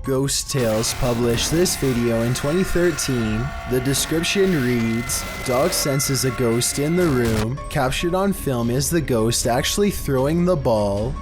Ghost Tales published this video in 2013. The description reads, "Dog senses a ghost in the room. Captured on film is the ghost actually throwing the ball."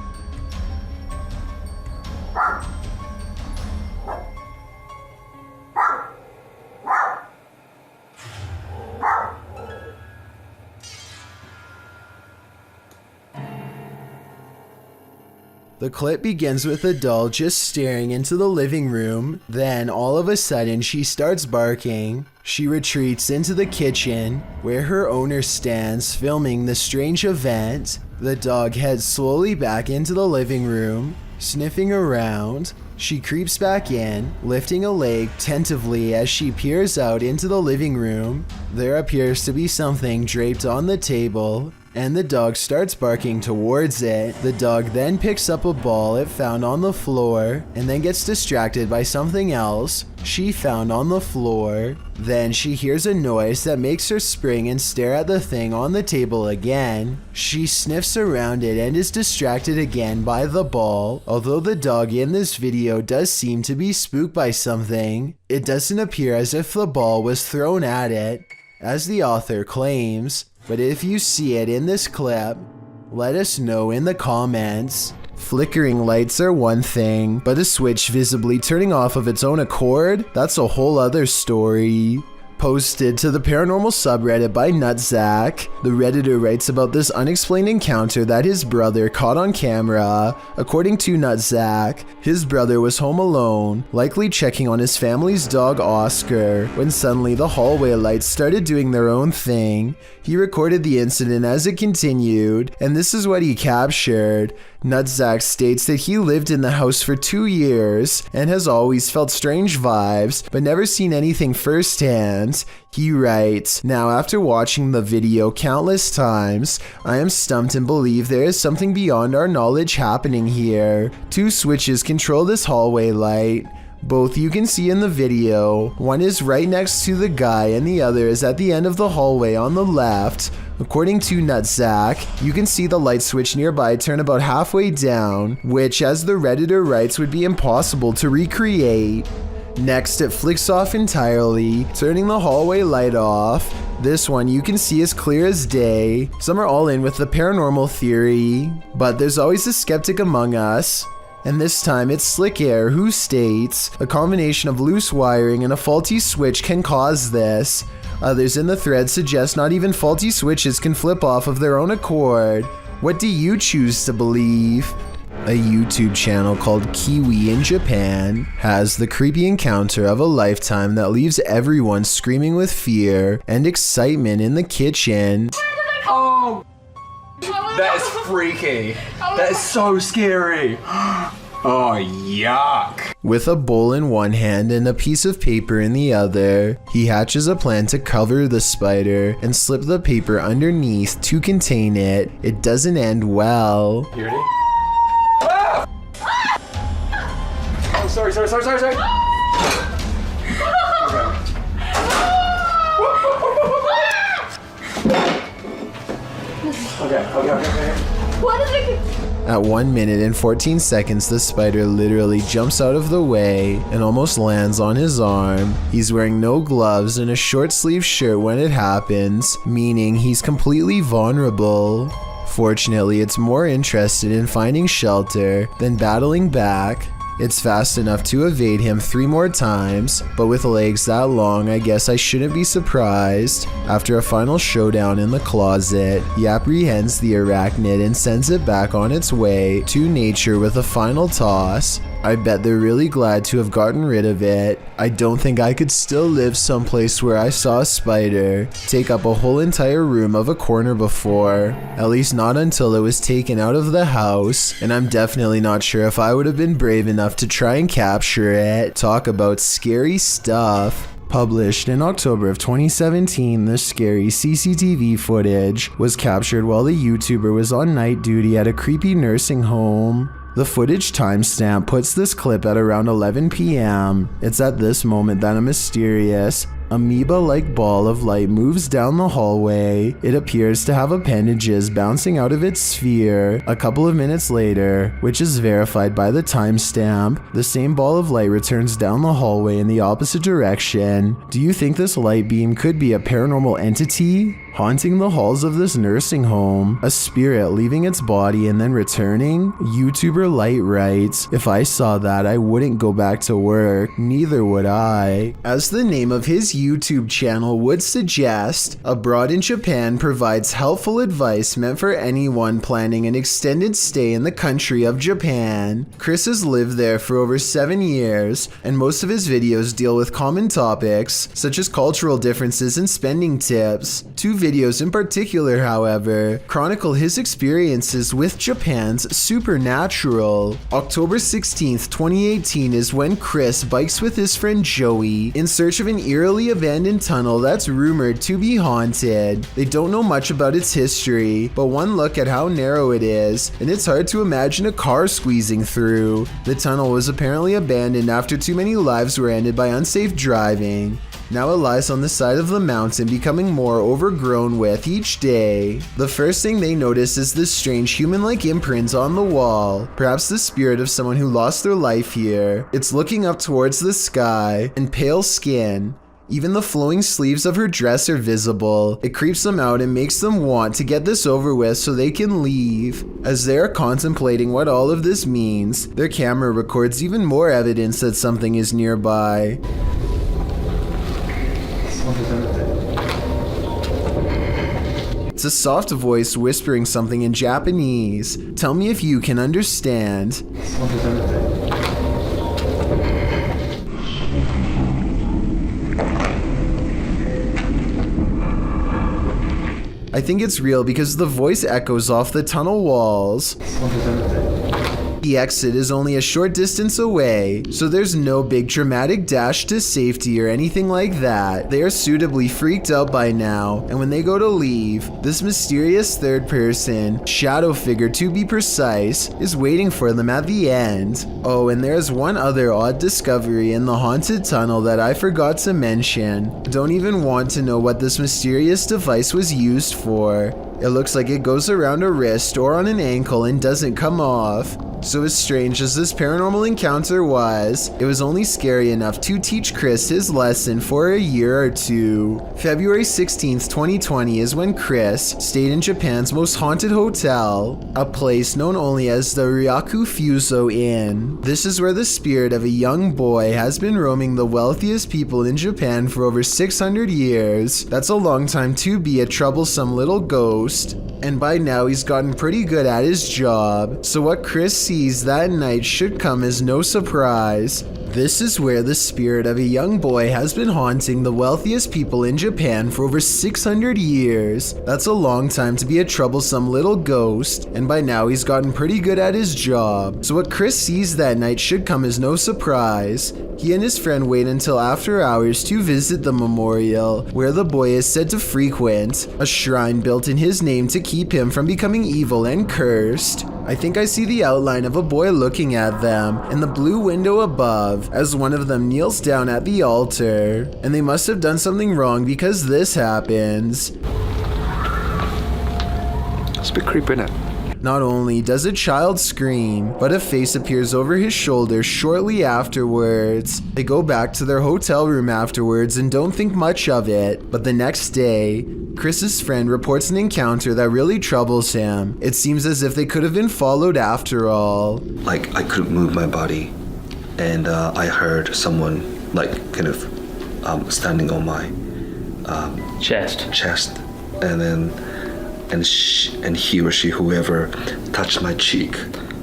The clip begins with the doll just staring into the living room. Then, all of a sudden, she starts barking. She retreats into the kitchen, where her owner stands filming the strange event. The dog heads slowly back into the living room, sniffing around. She creeps back in, lifting a leg tentatively as she peers out into the living room. There appears to be something draped on the table, and the dog starts barking towards it. The dog then picks up a ball it found on the floor and then gets distracted by something else she found on the floor. Then she hears a noise that makes her spring and stare at the thing on the table again. She sniffs around it and is distracted again by the ball. Although the dog in this video does seem to be spooked by something, it doesn't appear as if the ball was thrown at it, as the author claims. But if you see it in this clip, let us know in the comments. Flickering lights are one thing, but a switch visibly turning off of its own accord, that's a whole other story. Posted to the paranormal subreddit by Nutzak, the redditor writes about this unexplained encounter that his brother caught on camera. According to Nutzak, his brother was home alone, likely checking on his family's dog Oscar, when suddenly the hallway lights started doing their own thing. He recorded the incident as it continued, and this is what he captured. Nutzak states that he lived in the house for 2 years and has always felt strange vibes, but never seen anything firsthand. He writes, "Now after watching the video countless times, I am stumped and believe there is something beyond our knowledge happening here. 2 switches control this hallway light. Both you can see in the video. One is right next to the guy and the other is at the end of the hallway on the left. According to Nutzak, you can see the light switch nearby turn about halfway down, which, as the redditor writes, would be impossible to recreate. Next, it flicks off entirely, turning the hallway light off. This one you can see as clear as day. Some are all in with the paranormal theory, but there's always a skeptic among us. And this time it's Slick Air who states, a combination of loose wiring and a faulty switch can cause this. Others in the thread suggest not even faulty switches can flip off of their own accord. What do you choose to believe?" A YouTube channel called Kiwi in Japan has the creepy encounter of a lifetime that leaves everyone screaming with fear and excitement in the kitchen. Oh, that is freaky. That is so scary. Oh, yuck. With a bowl in one hand and a piece of paper in the other, he hatches a plan to cover the spider and slip the paper underneath to contain it. It doesn't end well. You ready? Ah! Oh, sorry. Okay. What is it? At 1 minute and 14 seconds, the spider literally jumps out of the way and almost lands on his arm. He's wearing no gloves and a short sleeve shirt when it happens, meaning he's completely vulnerable. Fortunately, it's more interested in finding shelter than battling back. It's fast enough to evade him 3 more times, but with legs that long, I guess I shouldn't be surprised. After a final showdown in the closet, he apprehends the arachnid and sends it back on its way to nature with a final toss. I bet they're really glad to have gotten rid of it. I don't think I could still live someplace where I saw a spider take up a whole entire room of a corner before. At least not until it was taken out of the house, and I'm definitely not sure if I would have been brave enough to try and capture it. Talk about scary stuff. Published in October of 2017, this scary CCTV footage was captured while the YouTuber was on night duty at a creepy nursing home. The footage timestamp puts this clip at around 11 p.m. It's at this moment that a mysterious Amoeba-like ball of light moves down the hallway. It appears to have appendages bouncing out of its sphere. A couple of minutes later, which is verified by the timestamp, the same ball of light returns down the hallway in the opposite direction. Do you think this light beam could be a paranormal entity haunting the halls of this nursing home? A spirit leaving its body and then returning? YouTuber Light writes, if I saw that, I wouldn't go back to work. Neither would I. As the name of his YouTube channel would suggest, Abroad in Japan provides helpful advice meant for anyone planning an extended stay in the country of Japan. Chris has lived there for over 7 years, and most of his videos deal with common topics, such as cultural differences and spending tips. 2 videos in particular, however, chronicle his experiences with Japan's supernatural. October 16th, 2018 is when Chris bikes with his friend Joey in search of an eerily abandoned tunnel that's rumored to be haunted. They don't know much about its history, but one look at how narrow it is, and it's hard to imagine a car squeezing through. The tunnel was apparently abandoned after too many lives were ended by unsafe driving. Now it lies on the side of the mountain, becoming more overgrown with each day. The first thing they notice is this strange human-like imprint on the wall, perhaps the spirit of someone who lost their life here. It's looking up towards the sky, and pale skin. Even the flowing sleeves of her dress are visible. It creeps them out and makes them want to get this over with so they can leave. As they are contemplating what all of this means, their camera records even more evidence that something is nearby. It's a soft voice whispering something in Japanese. Tell me if you can understand. I think it's real because the voice echoes off the tunnel walls. The exit is only a short distance away, so there's no big dramatic dash to safety or anything like that. They are suitably freaked out by now, and when they go to leave, this mysterious third person, shadow figure to be precise, is waiting for them at the end. Oh, and there's one other odd discovery in the haunted tunnel that I forgot to mention. Don't even want to know what this mysterious device was used for. It looks like it goes around a wrist or on an ankle and doesn't come off. So as strange as this paranormal encounter was, it was only scary enough to teach Chris his lesson for a year or two. February 16th, 2020 is when Chris stayed in Japan's most haunted hotel, a place known only as the Ryaku Fuso Inn. This is where the spirit of a young boy has been roaming the wealthiest people in Japan for over 600 years. That's a long time to be a troublesome little ghost. And by now he's gotten pretty good at his job, so what Chris sees that night should come as no surprise. This is where the spirit of a young boy has been haunting the wealthiest people in Japan for over 600 years. That's a long time to be a troublesome little ghost, and by now he's gotten pretty good at his job. So what Chris sees that night should come as no surprise. He and his friend wait until after hours to visit the memorial, where the boy is said to frequent, a shrine built in his name to keep him from becoming evil and cursed. I think I see the outline of a boy looking at them in the blue window above as one of them kneels down at the altar. And they must have done something wrong because this happens. It's a bit creepy, isn't it? Not only does a child scream, but a face appears over his shoulder shortly afterwards. They go back to their hotel room afterwards and don't think much of it. But the next day, Chris's friend reports an encounter that really troubles him. It seems as if they could have been followed after all. Like, I couldn't move my body, and I heard someone kind of standing on my chest, and then and he or she, whoever, touched my cheek.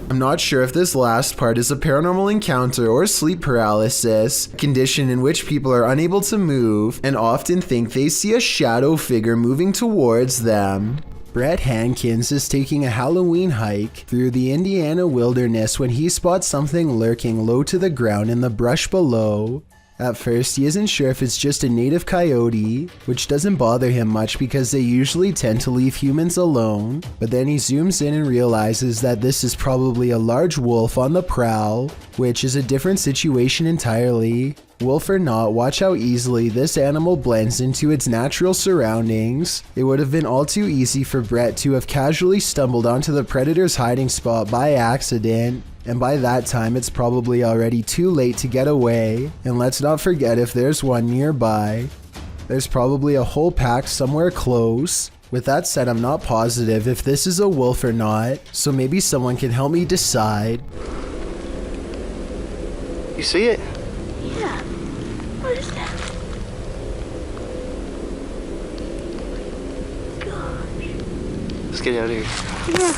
I'm not sure if this last part is a paranormal encounter or sleep paralysis, a condition in which people are unable to move and often think they see a shadow figure moving towards them. Brett Hankins is taking a Halloween hike through the Indiana wilderness when he spots something lurking low to the ground in the brush below. At first, he isn't sure if it's just a native coyote, which doesn't bother him much because they usually tend to leave humans alone, but then he zooms in and realizes that this is probably a large wolf on the prowl, which is a different situation entirely. Wolf or not, watch how easily this animal blends into its natural surroundings. It would have been all too easy for Brett to have casually stumbled onto the predator's hiding spot by accident. And by that time, it's probably already too late to get away. And let's not forget if there's one nearby. There's probably a whole pack somewhere close. With that said, I'm not positive if this is a wolf or not, so maybe someone can help me decide. You see it? Yeah. What is that? Gosh. Let's get out of here. Yeah.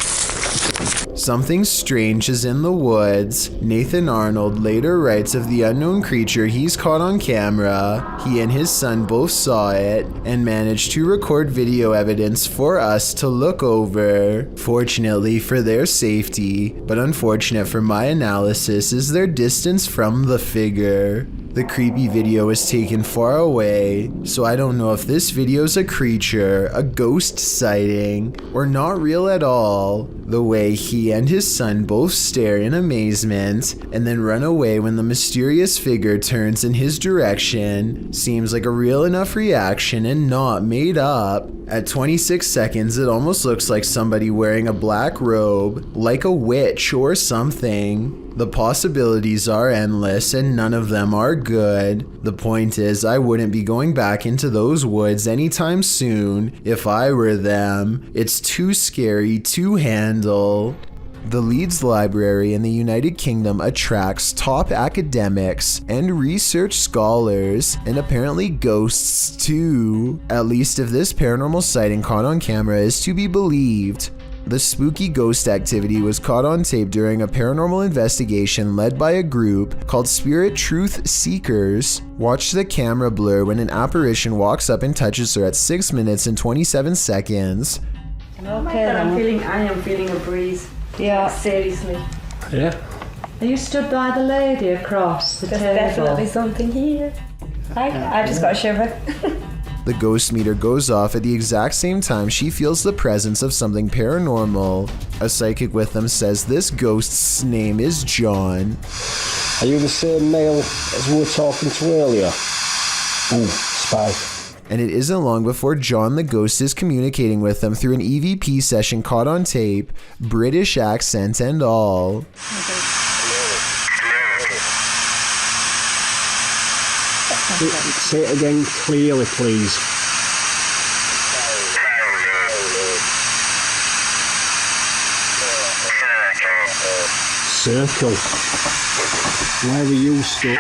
Something strange is in the woods. Nathan Arnold later writes of the unknown creature he's caught on camera. He and his son both saw it and managed to record video evidence for us to look over. Fortunately for their safety, but unfortunate for my analysis, is their distance from the figure. The creepy video was taken far away, so I don't know if this video's a creature, a ghost sighting, or not real at all. The way he and his son both stare in amazement and then run away when the mysterious figure turns in his direction seems like a real enough reaction and not made up. At 26 seconds, it almost looks like somebody wearing a black robe, like a witch or something. The possibilities are endless and none of them are good. The point is, I wouldn't be going back into those woods anytime soon if I were them. It's too scary to handle. The Leeds Library in the United Kingdom attracts top academics and research scholars, and apparently ghosts too. At least if this paranormal sighting caught on camera is to be believed. The spooky ghost activity was caught on tape during a paranormal investigation led by a group called Spirit Truth Seekers. Watch the camera blur when an apparition walks up and touches her at 6 minutes and 27 seconds. Oh my God, I am feeling a breeze. Yeah. Seriously. Yeah. Are you stood by the lady across the There's table? definitely something here. I just got a shiver. The ghost meter goes off at the exact same time she feels the presence of something paranormal. A psychic with them says this ghost's name is John. Are you the same male as we were talking to earlier? Ooh, spy. And it isn't long before John the ghost is communicating with them through an EVP session caught on tape, British accent and all. Say it again clearly, please. Circle. Where are you stuck?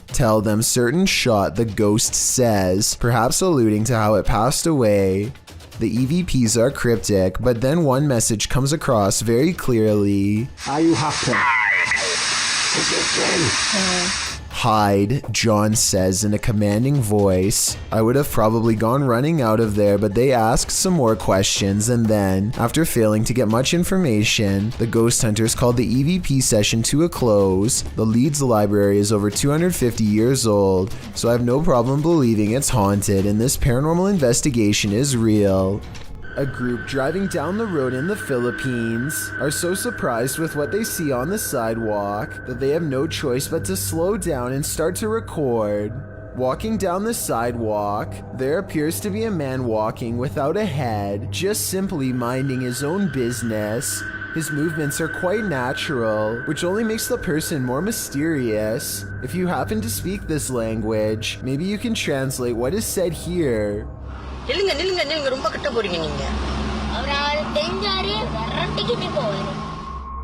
Tell them certain shot, the ghost says, perhaps alluding to how it passed away. The EVPs are cryptic, but then one message comes across very clearly. Are you happy? Hide, John says in a commanding voice. I would have probably gone running out of there, but they asked some more questions, and then, after failing to get much information, the ghost hunters called the EVP session to a close. The Leeds Library is over 250 years old, so I have no problem believing it's haunted and this paranormal investigation is real. A group driving down the road in the Philippines are so surprised with what they see on the sidewalk that they have no choice but to slow down and start to record. Walking down the sidewalk, there appears to be a man walking without a head, just simply minding his own business. His movements are quite natural, which only makes the person more mysterious. If you happen to speak this language, maybe you can translate what is said here.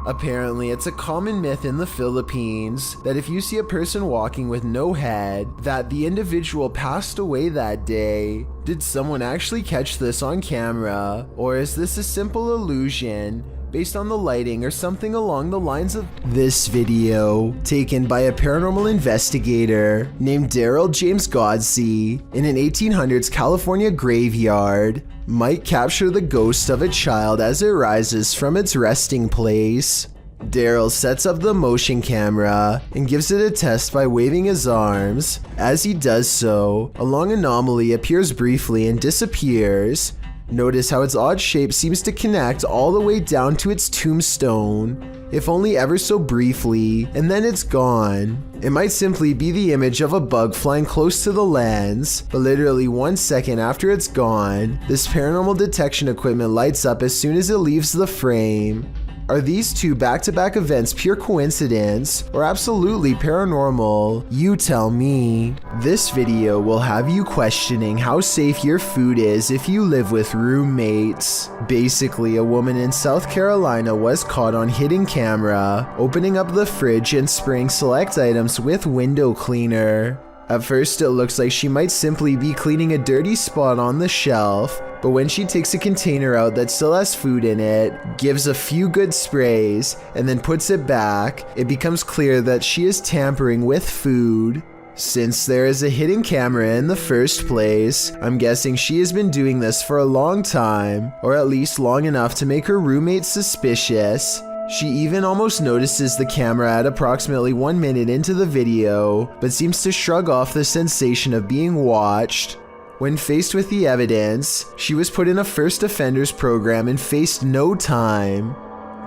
Apparently, it's a common myth in the Philippines that if you see a person walking with no head, that the individual passed away that day. Did someone actually catch this on camera? Or is this a simple illusion based on the lighting or something along the lines of this video, taken by a paranormal investigator named Daryl James Godsey in an 1800s California graveyard, might capture the ghost of a child as it rises from its resting place. Daryl sets up the motion camera and gives it a test by waving his arms. As he does so, a long anomaly appears briefly and disappears. Notice how its odd shape seems to connect all the way down to its tombstone, if only ever so briefly, and then it's gone. It might simply be the image of a bug flying close to the lens, but literally 1 second after it's gone, this paranormal detection equipment lights up as soon as it leaves the frame. Are these two back-to-back events pure coincidence or absolutely paranormal? You tell me. This video will have you questioning how safe your food is if you live with roommates. Basically, a woman in South Carolina was caught on hidden camera, opening up the fridge and spraying select items with window cleaner. At first, it looks like she might simply be cleaning a dirty spot on the shelf, but when she takes a container out that still has food in it, gives a few good sprays, and then puts it back, it becomes clear that she is tampering with food. Since there is a hidden camera in the first place, I'm guessing she has been doing this for a long time, or at least long enough to make her roommate suspicious. She even almost notices the camera at approximately 1 minute into the video, but seems to shrug off the sensation of being watched. When faced with the evidence, she was put in a first offenders program and faced no time.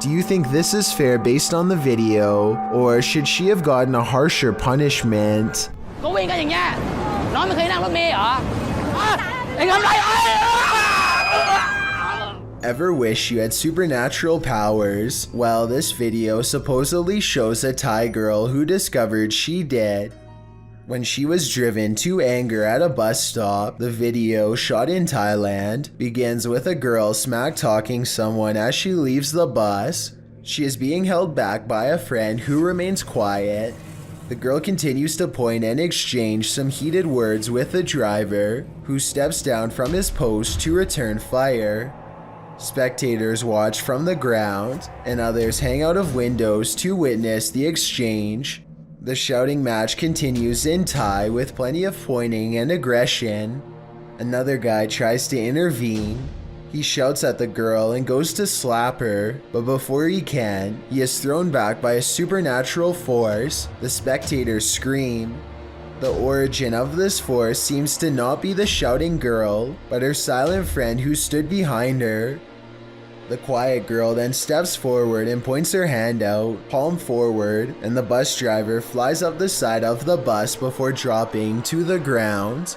Do you think this is fair based on the video, or should she have gotten a harsher punishment? Ever wish you had supernatural powers? Well, this video supposedly shows a Thai girl who discovered she did. When she was driven to anger at a bus stop, the video, shot in Thailand, begins with a girl smack-talking someone as she leaves the bus. She is being held back by a friend who remains quiet. The girl continues to point and exchange some heated words with the driver, who steps down from his post to return fire. Spectators watch from the ground, and others hang out of windows to witness the exchange. The shouting match continues in Thai with plenty of pointing and aggression. Another guy tries to intervene. He shouts at the girl and goes to slap her, but before he can, he is thrown back by a supernatural force. The spectators scream. The origin of this force seems to not be the shouting girl, but her silent friend who stood behind her. The quiet girl then steps forward and points her hand out, palm forward, and the bus driver flies up the side of the bus before dropping to the ground.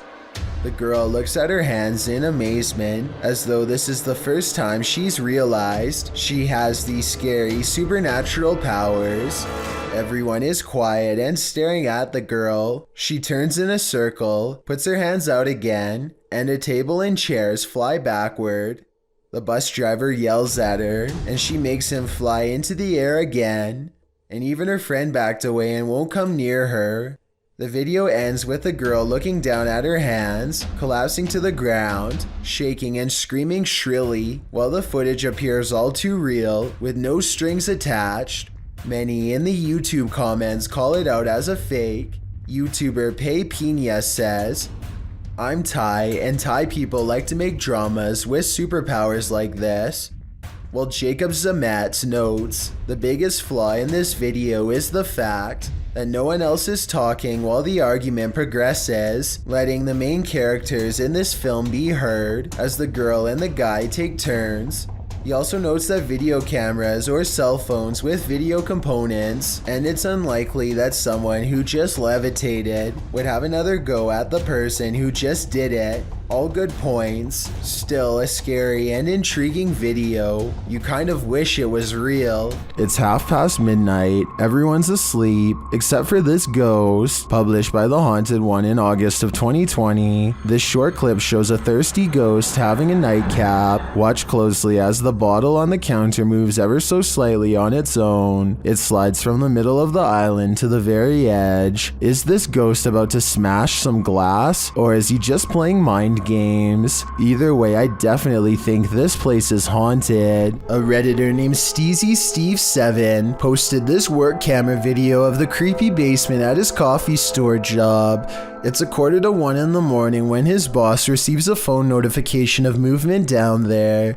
The girl looks at her hands in amazement, as though this is the first time she's realized she has these scary supernatural powers. Everyone is quiet and staring at the girl. She turns in a circle, puts her hands out again, and a table and chairs fly backward. The bus driver yells at her, and she makes him fly into the air again, and even her friend backed away and won't come near her. The video ends with the girl looking down at her hands, collapsing to the ground, shaking and screaming shrilly, while the footage appears all too real, with no strings attached. Many in the YouTube comments call it out as a fake. YouTuber Pei Pina says, "I'm Thai, and Thai people like to make dramas with superpowers like this." While Jacob Zamet notes, the biggest flaw in this video is the fact that no one else is talking while the argument progresses, letting the main characters in this film be heard as the girl and the guy take turns. He also notes that video cameras or cell phones with video components, and it's unlikely that someone who just levitated would have another go at the person who just did it. All good points. Still a scary and intriguing video. You kind of wish it was real. It's midnight. Everyone's asleep, except for this ghost, published by The Haunted One in August of 2020. This short clip shows a thirsty ghost having a nightcap. Watch closely as the bottle on the counter moves ever so slightly on its own. It slides from the middle of the island to the very edge. Is this ghost about to smash some glass, or is he just playing mind games? Either way, I definitely think this place is haunted. A Redditor named SteezySteve7 posted this work camera video of the creepy basement at his coffee store job. It's 1:45 in the morning when his boss receives a phone notification of movement down there.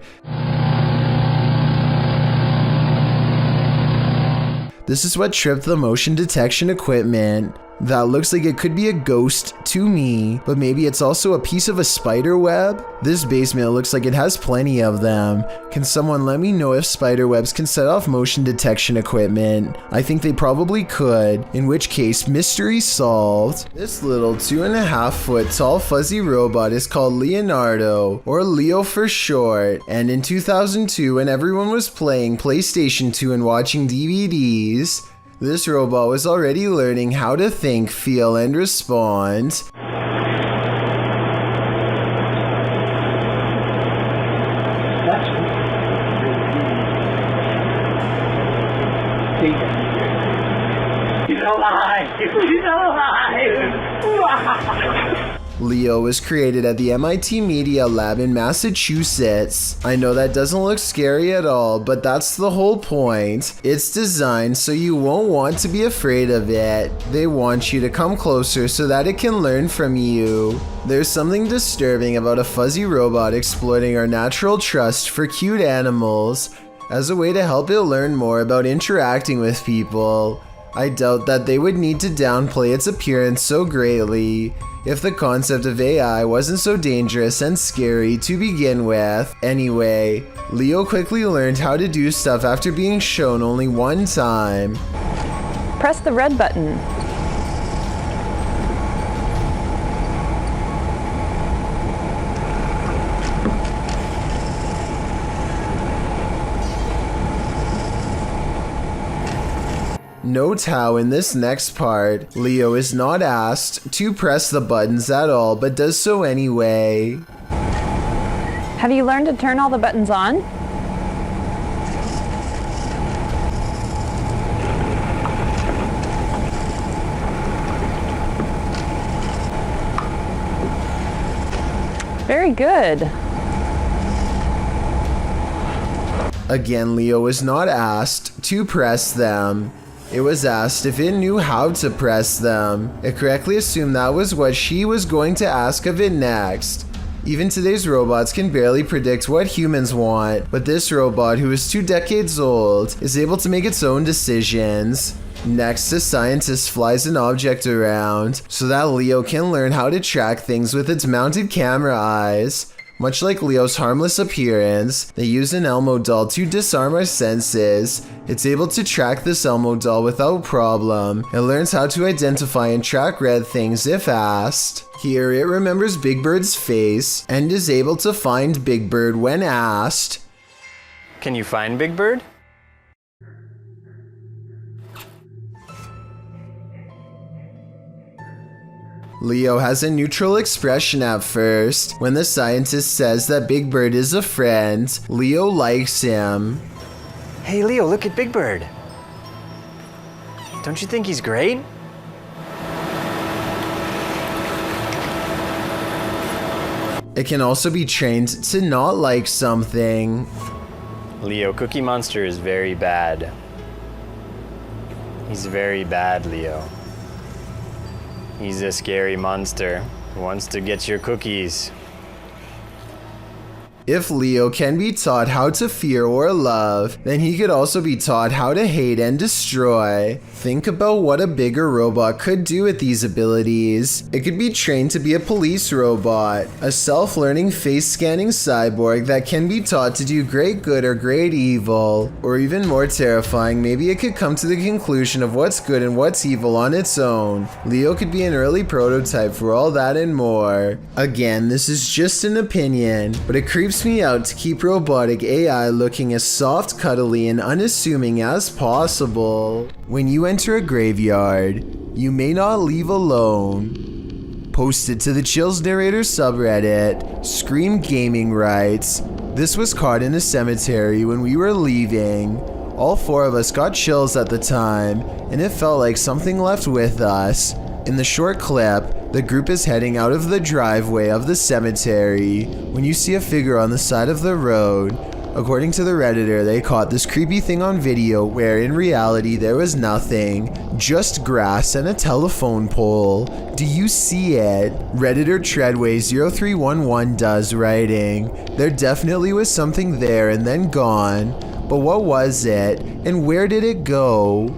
This is what tripped the motion detection equipment. That looks like it could be a ghost to me, but maybe it's also a piece of a spider web? This basement looks like it has plenty of them. Can someone let me know if spider webs can set off motion detection equipment? I think they probably could, in which case, mystery solved. This little 2.5 foot tall fuzzy robot is called Leonardo, or Leo for short, and in 2002 when everyone was playing PlayStation 2 and watching DVDs, this robot was already learning how to think, feel, and respond. He's alive! He's alive! Leo was created at the MIT Media Lab in Massachusetts. I know that doesn't look scary at all, but that's the whole point. It's designed so you won't want to be afraid of it. They want you to come closer so that it can learn from you. There's something disturbing about a fuzzy robot exploiting our natural trust for cute animals as a way to help it learn more about interacting with people. I doubt that they would need to downplay its appearance so greatly if the concept of AI wasn't so dangerous and scary to begin with. Anyway, Leo quickly learned how to do stuff after being shown only one time. Press the red button. Note how in this next part, Leo is not asked to press the buttons at all, but does so anyway. Have you learned to turn all the buttons on? Very good. Again, Leo was not asked to press them. It was asked if it knew how to press them. It correctly assumed that was what she was going to ask of it next. Even today's robots can barely predict what humans want, but this robot, who is 2 decades old, is able to make its own decisions. Next, a scientist flies an object around so that Leo can learn how to track things with its mounted camera eyes. Much like Leo's harmless appearance, they use an Elmo doll to disarm our senses. It's able to track this Elmo doll without problem. It learns how to identify and track red things if asked. Here it remembers Big Bird's face and is able to find Big Bird when asked. Can you find Big Bird? Leo has a neutral expression at first. When the scientist says that Big Bird is a friend, Leo likes him. Hey Leo, look at Big Bird. Don't you think he's great? It can also be trained to not like something. Leo, Cookie Monster is very bad. He's very bad, Leo. He's a scary monster who wants to get your cookies. If Leo can be taught how to fear or love, then he could also be taught how to hate and destroy. Think about what a bigger robot could do with these abilities. It could be trained to be a police robot, a self-learning face-scanning cyborg that can be taught to do great good or great evil. Or even more terrifying, maybe it could come to the conclusion of what's good and what's evil on its own. Leo could be an early prototype for all that and more. Again, this is just an opinion, but it creeps me out to keep robotic AI looking as soft, cuddly, and unassuming as possible. When you enter a graveyard, you may not leave alone. Posted to the Chills Narrator subreddit, Scream Gaming writes, "This was caught in a cemetery when we were leaving. All 4 of us got chills at the time, and it felt like something left with us. In the short clip, the group is heading out of the driveway of the cemetery when you see a figure on the side of the road. According to the Redditor, they caught this creepy thing on video where in reality there was nothing, just grass and a telephone pole. Do you see it?" Redditor Treadway0311 does, writing, "There definitely was something there and then gone, but what was it and where did it go?"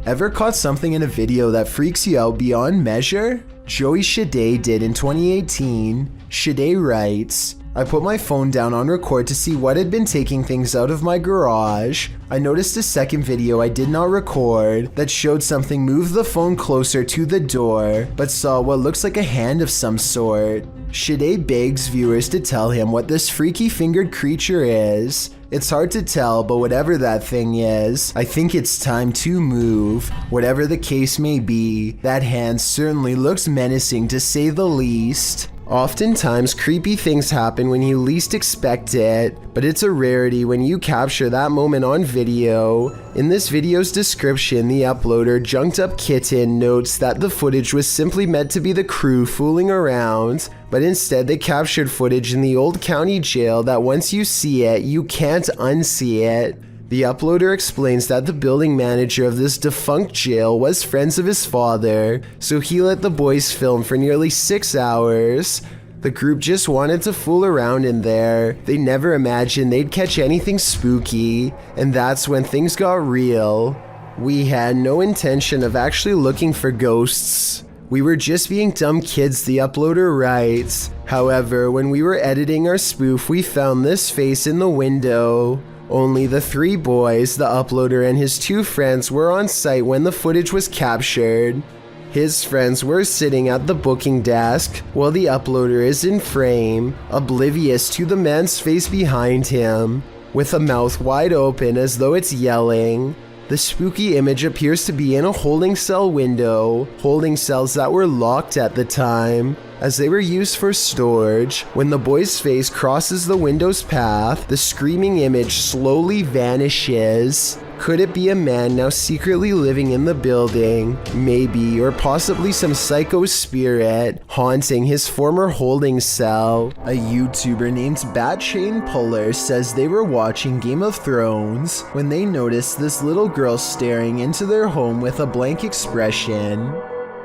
Ever caught something in a video that freaks you out beyond measure? Joey Shade did in 2018. Shade writes, I put my phone down on record to see what had been taking things out of my garage. I noticed a second video I did not record that showed something move the phone closer to the door, but saw what looks like a hand of some sort. Shade begs viewers to tell him what this freaky fingered creature is. It's hard to tell, but whatever that thing is, I think it's time to move. Whatever the case may be, that hand certainly looks menacing to say the least. Oftentimes, creepy things happen when you least expect it, but it's a rarity when you capture that moment on video. In this video's description, the uploader Junked Up Kitten notes that the footage was simply meant to be the crew fooling around, but instead they captured footage in the old county jail that once you see it, you can't unsee it. The uploader explains that the building manager of this defunct jail was friends of his father, so he let the boys film for nearly 6 hours. The group just wanted to fool around in there. They never imagined they'd catch anything spooky, and that's when things got real. We had no intention of actually looking for ghosts. We were just being dumb kids, the uploader writes. However, when we were editing our spoof, we found this face in the window. Only the 3 boys, the uploader and his 2 friends were on site when the footage was captured. His friends were sitting at the booking desk while the uploader is in frame, oblivious to the man's face behind him, with a mouth wide open as though it's yelling. The spooky image appears to be in a holding cell window, holding cells that were locked at the time, as they were used for storage. When the boy's face crosses the window's path, the screaming image slowly vanishes. Could it be a man now secretly living in the building? Maybe, or possibly some psycho spirit haunting his former holding cell. A YouTuber named Batchain Puller says they were watching Game of Thrones when they noticed this little girl staring into their home with a blank expression.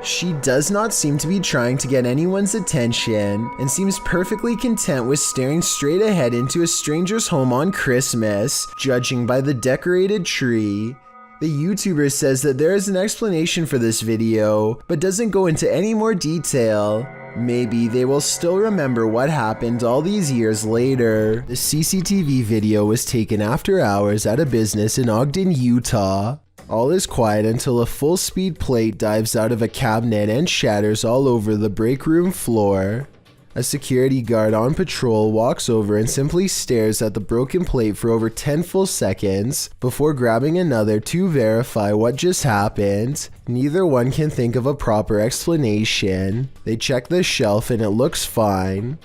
She does not seem to be trying to get anyone's attention and seems perfectly content with staring straight ahead into a stranger's home on Christmas, judging by the decorated tree. The YouTuber says that there is an explanation for this video, but doesn't go into any more detail. Maybe they will still remember what happened all these years later. The CCTV video was taken after hours at a business in Ogden, Utah. All is quiet until a full-speed plate dives out of a cabinet and shatters all over the break room floor. A security guard on patrol walks over and simply stares at the broken plate for over 10 full seconds before grabbing another to verify what just happened. Neither one can think of a proper explanation. They check the shelf and it looks fine.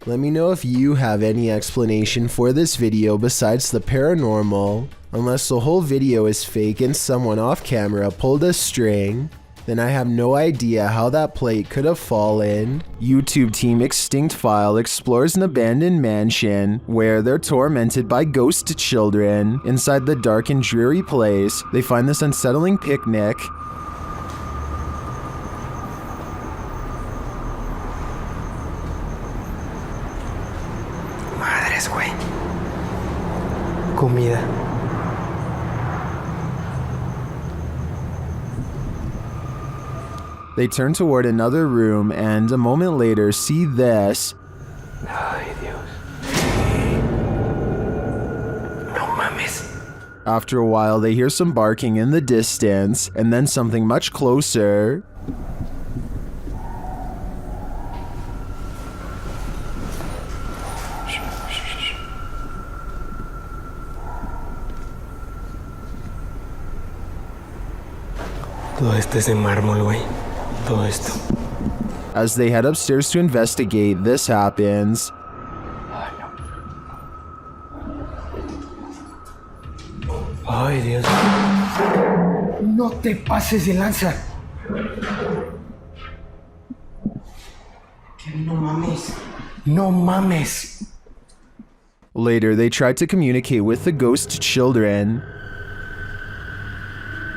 Let me know if you have any explanation for this video besides the paranormal. Unless the whole video is fake and someone off camera pulled a string, then I have no idea how that plate could have fallen. YouTube team Extinct File explores an abandoned mansion where they're tormented by ghost children. Inside the dark and dreary place, they find this unsettling picnic. Madres, güey. Comida. They turn toward another room and a moment later see this. Ay, Dios. No mames. After a while, they hear some barking in the distance and then something much closer. Todo esto es de mármol, güey. Todo esto. As they head upstairs to investigate, this happens. Ay, Dios. No te pases de lanza. No mames. No mames. Later, they tried to communicate with the ghost children.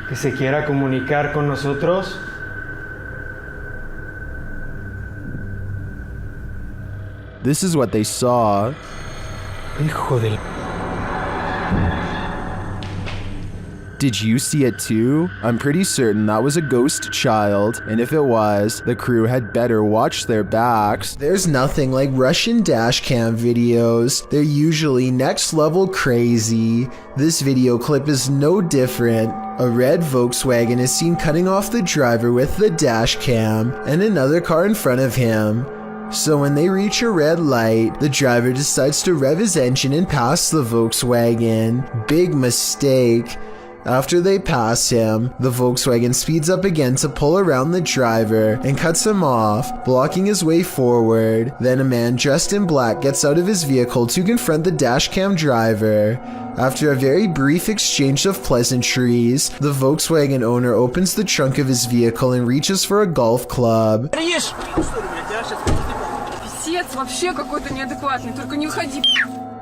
Que se quiera comunicar con nosotros. This is what they saw. Hijo del... Did you see it too? I'm pretty certain that was a ghost child, and if it was, the crew had better watch their backs. There's nothing like Russian dashcam videos. They're usually next level crazy. This video clip is no different. A red Volkswagen is seen cutting off the driver with the dash cam and another car in front of him. So when they reach a red light, the driver decides to rev his engine and pass the Volkswagen. Big mistake. After they pass him, the Volkswagen speeds up again to pull around the driver and cuts him off, blocking his way forward. Then a man dressed in black gets out of his vehicle to confront the dashcam driver. After a very brief exchange of pleasantries, the Volkswagen owner opens the trunk of his vehicle and reaches for a golf club.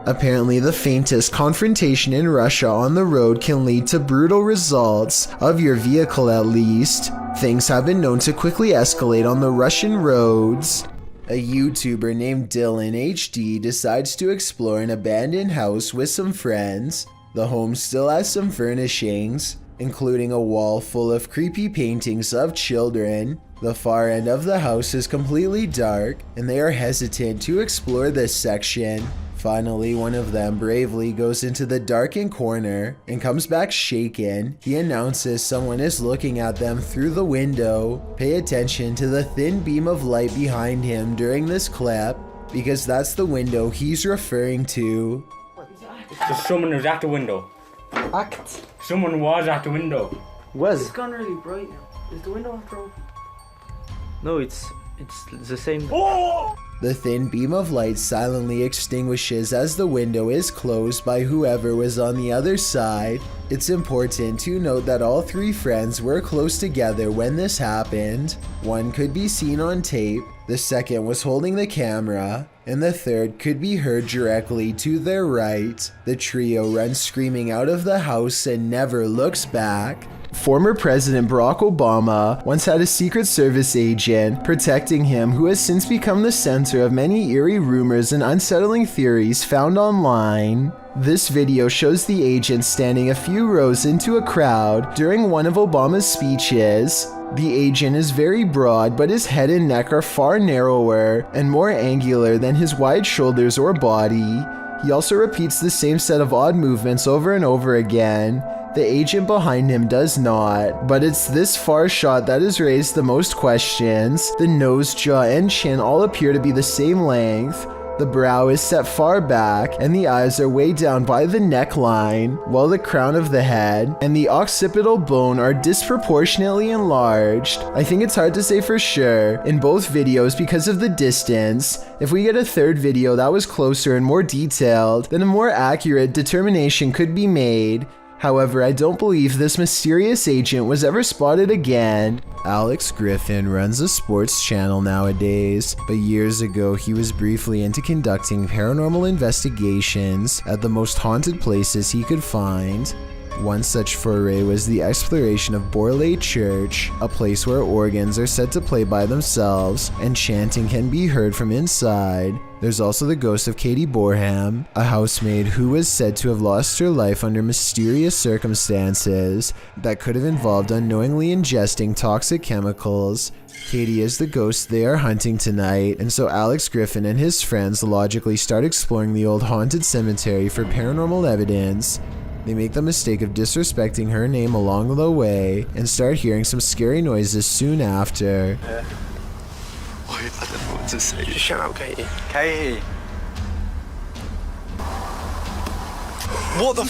Apparently, the faintest confrontation in Russia on the road can lead to brutal results, of your vehicle at least. Things have been known to quickly escalate on the Russian roads. A YouTuber named Dylan HD decides to explore an abandoned house with some friends. The home still has some furnishings, including a wall full of creepy paintings of children. The far end of the house is completely dark, and they are hesitant to explore this section. Finally, one of them bravely goes into the darkened corner and comes back shaken. He announces someone is looking at them through the window. Pay attention to the thin beam of light behind him during this clip, because that's the window he's referring to. So someone was at the window. Act. Someone was at the window. Was. It's gone really bright now. Is the window after open? No, it's the same. Oh! The thin beam of light silently extinguishes as the window is closed by whoever was on the other side. It's important to note that all three friends were close together when this happened. One could be seen on tape, the second was holding the camera, and the third could be heard directly to their right. The trio runs screaming out of the house and never looks back. Former President Barack Obama once had a Secret Service agent protecting him who has since become the center of many eerie rumors and unsettling theories found online. This video shows the agent standing a few rows into a crowd during one of Obama's speeches. The agent is very broad, but his head and neck are far narrower and more angular than his wide shoulders or body. He also repeats the same set of odd movements over and over again. The agent behind him does not, but it's this far shot that has raised the most questions. The nose, jaw, and chin all appear to be the same length. The brow is set far back, and the eyes are way down by the neckline, while the crown of the head and the occipital bone are disproportionately enlarged. I think it's hard to say for sure in both videos because of the distance. If we get a third video that was closer and more detailed, then a more accurate determination could be made. However, I don't believe this mysterious agent was ever spotted again. Alex Griffin runs a sports channel nowadays, but years ago he was briefly into conducting paranormal investigations at the most haunted places he could find. One such foray was the exploration of Bor Church, a place where organs are said to play by themselves and chanting can be heard from inside. There's also the ghost of Katie Borham, a housemaid who was said to have lost her life under mysterious circumstances that could have involved unknowingly ingesting toxic chemicals. Katie is the ghost they are hunting tonight, and so Alex Griffin and his friends logically start exploring the old haunted cemetery for paranormal evidence. They make the mistake of disrespecting her name along the way and start hearing some scary noises soon after. I don't know what to say. Just shout out, Katie. Katie. What the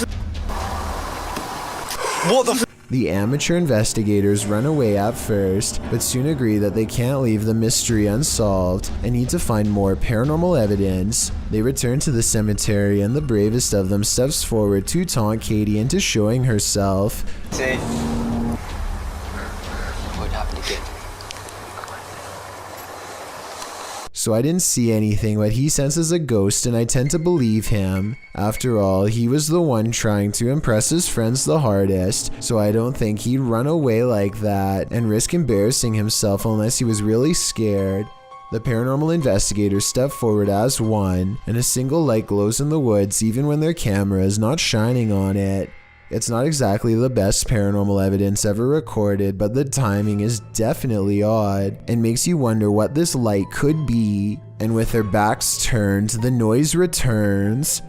What the The amateur investigators run away at first, but soon agree that they can't leave the mystery unsolved and need to find more paranormal evidence. They return to the cemetery and the bravest of them steps forward to taunt Katie into showing herself. See? What happened again? So I didn't see anything, but he senses a ghost and I tend to believe him. After all, he was the one trying to impress his friends the hardest, so I don't think he'd run away like that and risk embarrassing himself unless he was really scared. The paranormal investigators step forward as one, and a single light glows in the woods even when their camera is not shining on it. It's not exactly the best paranormal evidence ever recorded, but the timing is definitely odd and makes you wonder what this light could be. And with their backs turned, the noise returns.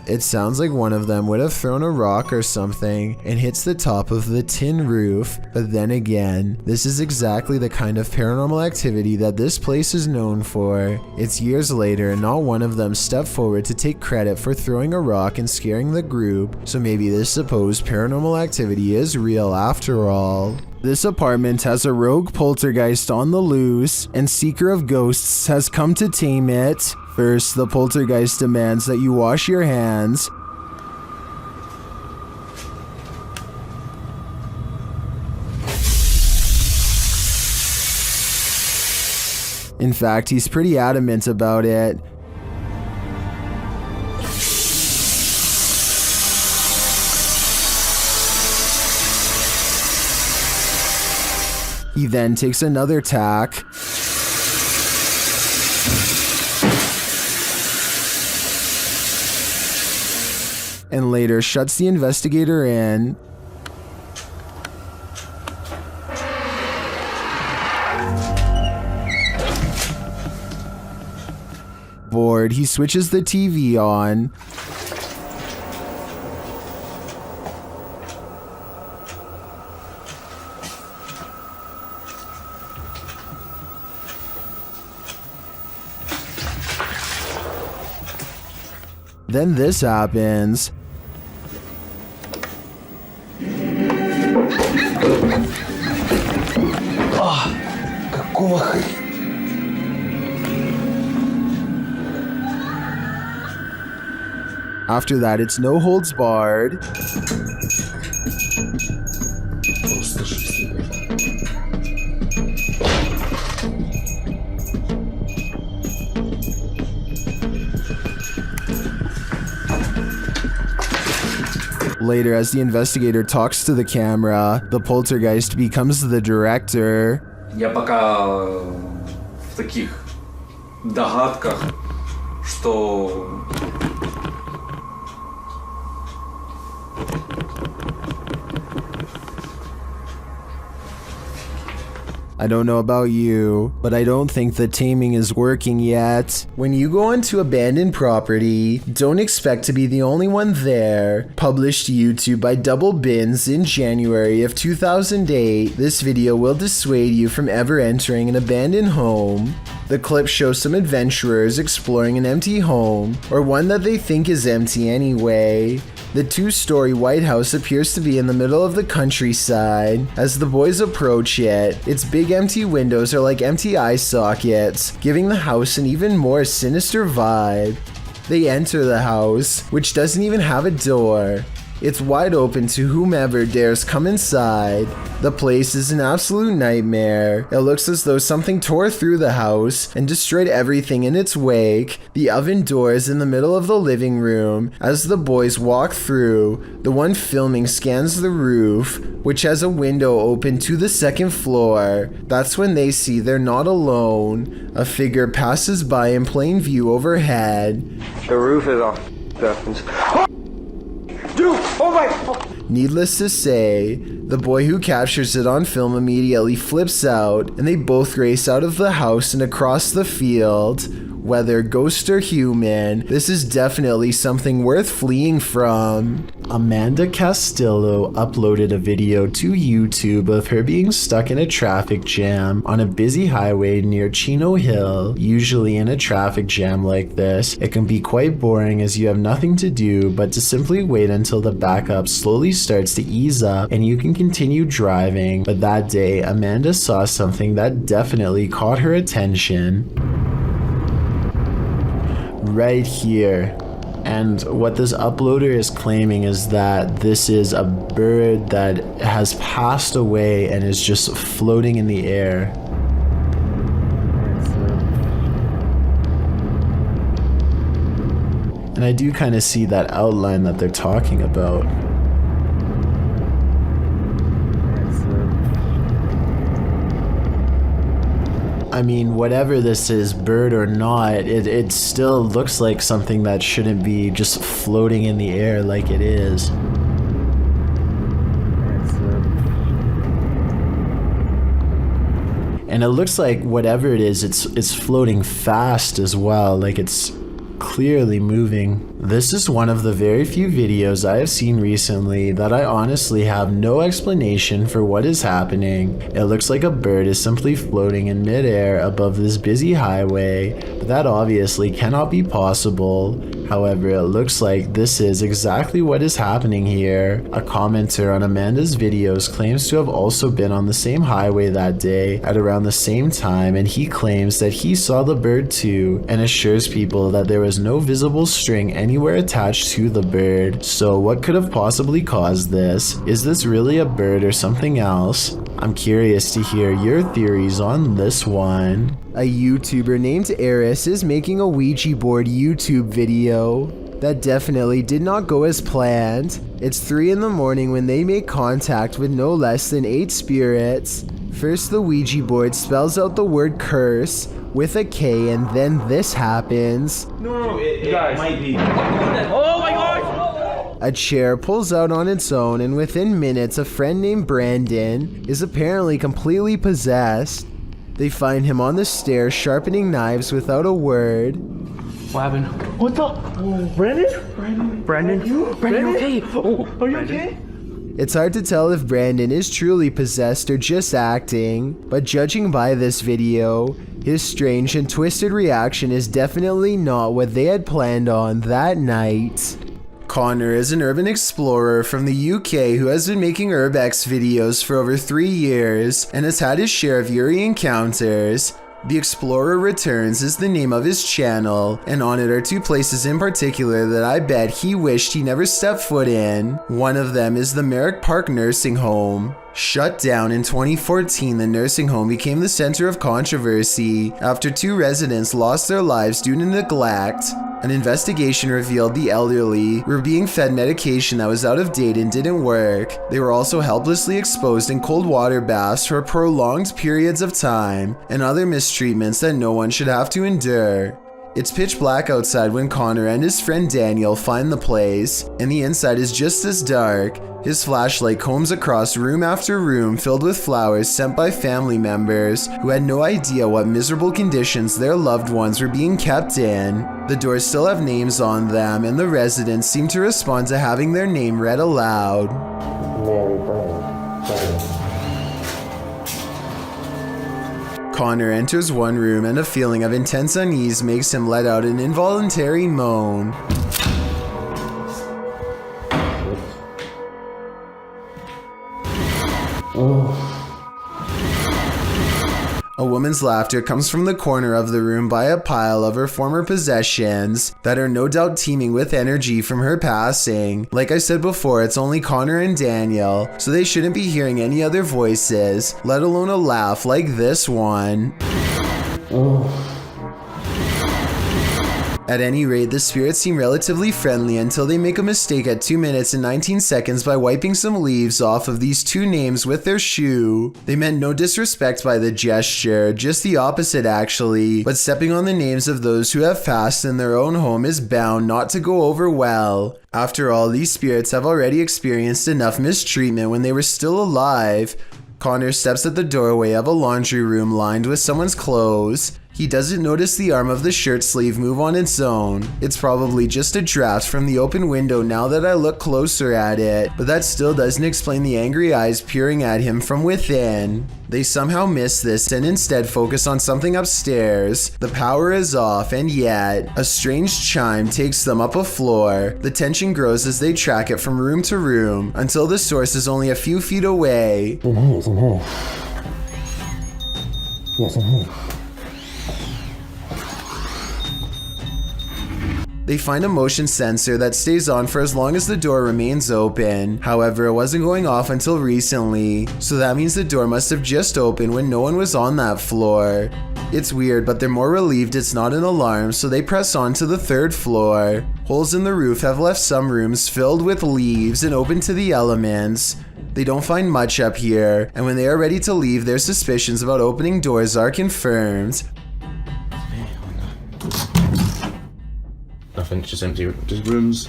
It sounds like one of them would have thrown a rock or something and hits the top of the tin roof, but then again, this is exactly the kind of paranormal activity that this place is known for. It's years later and not one of them stepped forward to take credit for throwing a rock and scaring the group, so maybe this supposed paranormal activity is real after all. This apartment has a rogue poltergeist on the loose, and Seeker of Ghosts has come to tame it. First, the poltergeist demands that you wash your hands. In fact, he's pretty adamant about it. He then takes another tack. And later shuts the investigator in. Bored, he switches the TV on. Then this happens. After that, it's no holds barred. Later, as the investigator talks to the camera, the poltergeist becomes the director. Я пока в таких догадках, что I don't know about you, but I don't think the taming is working yet. When you go onto abandoned property, don't expect to be the only one there. Published to YouTube by Double Bins in January of 2008, this video will dissuade you from ever entering an abandoned home. The clip shows some adventurers exploring an empty home, or one that they think is empty anyway. The two-story White House appears to be in the middle of the countryside. As the boys approach it, its big empty windows are like empty eye sockets, giving the house an even more sinister vibe. They enter the house, which doesn't even have a door. It's wide open to whomever dares come inside. The place is an absolute nightmare. It looks as though something tore through the house and destroyed everything in its wake. The oven door is in the middle of the living room. As the boys walk through, the one filming scans the roof, which has a window open to the second floor. That's when they see they're not alone. A figure passes by in plain view overhead. The roof is off. Dude, oh my! Needless to say, the boy who captures it on film immediately flips out, and they both race out of the house and across the field. Whether ghost or human, this is definitely something worth fleeing from. Amanda Castillo uploaded a video to YouTube of her being stuck in a traffic jam on a busy highway near Chino Hill. Usually in a traffic jam like this, it can be quite boring as you have nothing to do but to simply wait until the backup slowly starts to ease up and you can continue driving. But that day, Amanda saw something that definitely caught her attention. Right here. And what this uploader is claiming is that this is a bird that has passed away and is just floating in the air. And I do kind of see that outline that they're talking about. I mean, whatever this is, bird or not, it still looks like something that shouldn't be just floating in the air like it is. And it looks like whatever it is, it's floating fast as well, like it's clearly moving. This is one of the very few videos I have seen recently that I honestly have no explanation for what is happening. It looks like a bird is simply floating in midair above this busy highway, but that obviously cannot be possible. However, it looks like this is exactly what is happening here. A commenter on Amanda's videos claims to have also been on the same highway that day at around the same time, and he claims that he saw the bird too and assures people that there was no visible string anywhere attached to the bird. So what could have possibly caused this? Is this really a bird or something else? I'm curious to hear your theories on this one. A YouTuber named Eris is making a Ouija board YouTube video that definitely did not go as planned. It's 3 in the morning when they make contact with no less than 8 spirits. First, the Ouija board spells out the word curse with a K, and then this happens. No, it might be. Oh my gosh! A chair pulls out on its own, and within minutes, a friend named Brandon is apparently completely possessed. They find him on the stairs sharpening knives without a word. What happened? What the? Oh, Brandon? Brandon, you okay? Oh, are you okay? It's hard to tell if Brandon is truly possessed or just acting, but judging by this video, his strange and twisted reaction is definitely not what they had planned on that night. Connor is an urban explorer from the UK who has been making urbex videos for over 3 years and has had his share of eerie encounters. The Explorer Returns is the name of his channel, and on it are 2 places in particular that I bet he wished he never stepped foot in. One of them is the Mer Park nursing home. Shut down in 2014, the nursing home became the center of controversy after 2 residents lost their lives due to neglect. An investigation revealed the elderly were being fed medication that was out of date and didn't work. They were also helplessly exposed in cold water baths for prolonged periods of time, and other mistreatments that no one should have to endure. It's pitch black outside when Connor and his friend Daniel find the place, and the inside is just as dark. His flashlight combs across room after room filled with flowers sent by family members who had no idea what miserable conditions their loved ones were being kept in. The doors still have names on them, and the residents seem to respond to having their name read aloud. Connor enters one room, and a feeling of intense unease makes him let out an involuntary moan. A woman's laughter comes from the corner of the room by a pile of her former possessions that are no doubt teeming with energy from her passing. Like I said before, it's only Connor and Daniel, so they shouldn't be hearing any other voices, let alone a laugh like this one. At any rate, the spirits seem relatively friendly until they make a mistake at 2 minutes and 19 seconds by wiping some leaves off of these 2 names with their shoe. They meant no disrespect by the gesture, just the opposite actually, but stepping on the names of those who have passed in their own home is bound not to go over well. After all, these spirits have already experienced enough mistreatment when they were still alive. Connor steps at the doorway of a laundry room lined with someone's clothes. He doesn't notice the arm of the shirt sleeve move on its own. It's probably just a draft from the open window now that I look closer at it, but that still doesn't explain the angry eyes peering at him from within. They somehow miss this and instead focus on something upstairs. The power is off, and yet a strange chime takes them up a floor. The tension grows as they track it from room to room until the source is only a few feet away. In here. Yes, in here. They find a motion sensor that stays on for as long as the door remains open. However, it wasn't going off until recently, so that means the door must have just opened when no one was on that floor. It's weird, but they're more relieved it's not an alarm, so they press on to the 3rd floor. Holes in the roof have left some rooms filled with leaves and open to the elements. They don't find much up here, and when they are ready to leave, their suspicions about opening doors are confirmed. Nothing, just empty. Just rooms.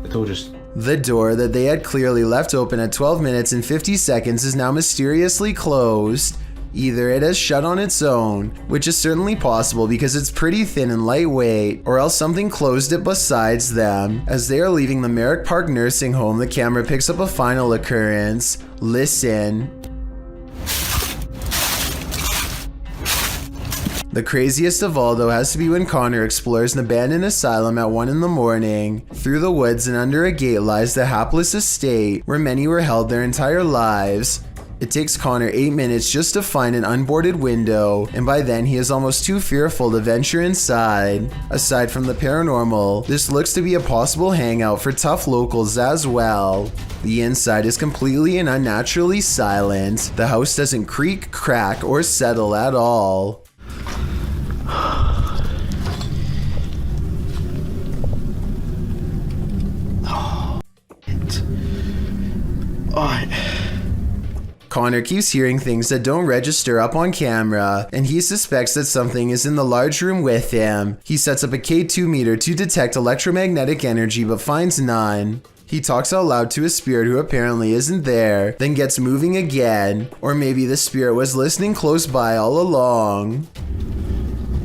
It's all just... The door that they had clearly left open at 12 minutes and 50 seconds is now mysteriously closed. Either it has shut on its own, which is certainly possible because it's pretty thin and lightweight, or else something closed it besides them. As they are leaving the Mer Park nursing home, the camera picks up a final occurrence. Listen. The craziest of all, though, has to be when Connor explores an abandoned asylum at 1 in the morning. Through the woods and under a gate lies the hapless estate where many were held their entire lives. It takes Connor 8 minutes just to find an unboarded window, and by then he is almost too fearful to venture inside. Aside from the paranormal, this looks to be a possible hangout for tough locals as well. The inside is completely and unnaturally silent. The house doesn't creak, crack, or settle at all. Connor keeps hearing things that don't register up on camera, and he suspects that something is in the large room with him. He sets up a K2 meter to detect electromagnetic energy but finds none. He talks out loud to a spirit who apparently isn't there, then gets moving again. Or maybe the spirit was listening close by all along.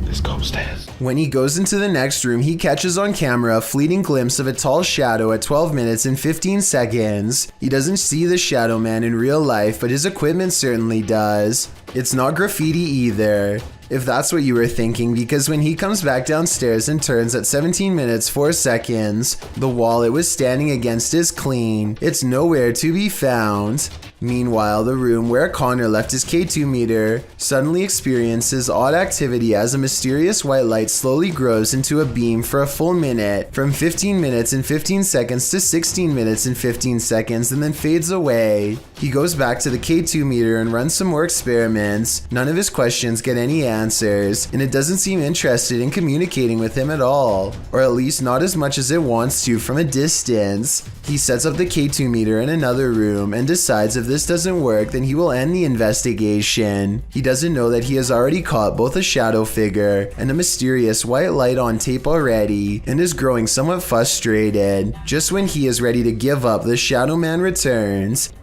Let's go upstairs. When he goes into the next room, he catches on camera a fleeting glimpse of a tall shadow at 12 minutes and 15 seconds. He doesn't see the shadow man in real life, but his equipment certainly does. It's not graffiti either, if that's what you were thinking, because when he comes back downstairs and turns at 17 minutes 4 seconds, the wall it was standing against is clean. It's nowhere to be found. Meanwhile, the room where Connor left his K2 meter suddenly experiences odd activity as a mysterious white light slowly grows into a beam for a full minute, from 15 minutes and 15 seconds to 16 minutes and 15 seconds, and then fades away. He goes back to the K2 meter and runs some more experiments. None of his questions get any answers, and it doesn't seem interested in communicating with him at all, or at least not as much as it wants to from a distance. He sets up the K2 meter in another room and decides if this doesn't work, then he will end the investigation. He doesn't know that he has already caught both a shadow figure and a mysterious white light on tape already, and is growing somewhat frustrated. Just when he is ready to give up, the shadow man returns.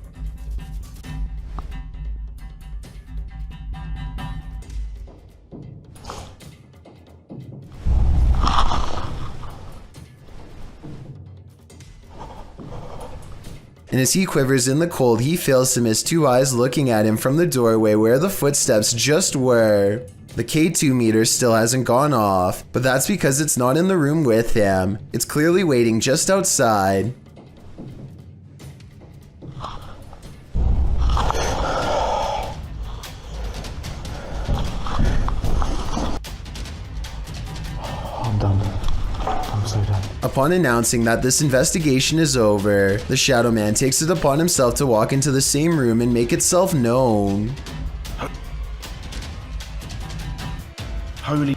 And as he quivers in the cold, he fails to miss two eyes looking at him from the doorway where the footsteps just were. The K2 meter still hasn't gone off, but that's because it's not in the room with him. It's clearly waiting just outside. I'm done. I'm so done. Upon announcing that this investigation is over, the Shadow Man takes it upon himself to walk into the same room and make itself known. Holy...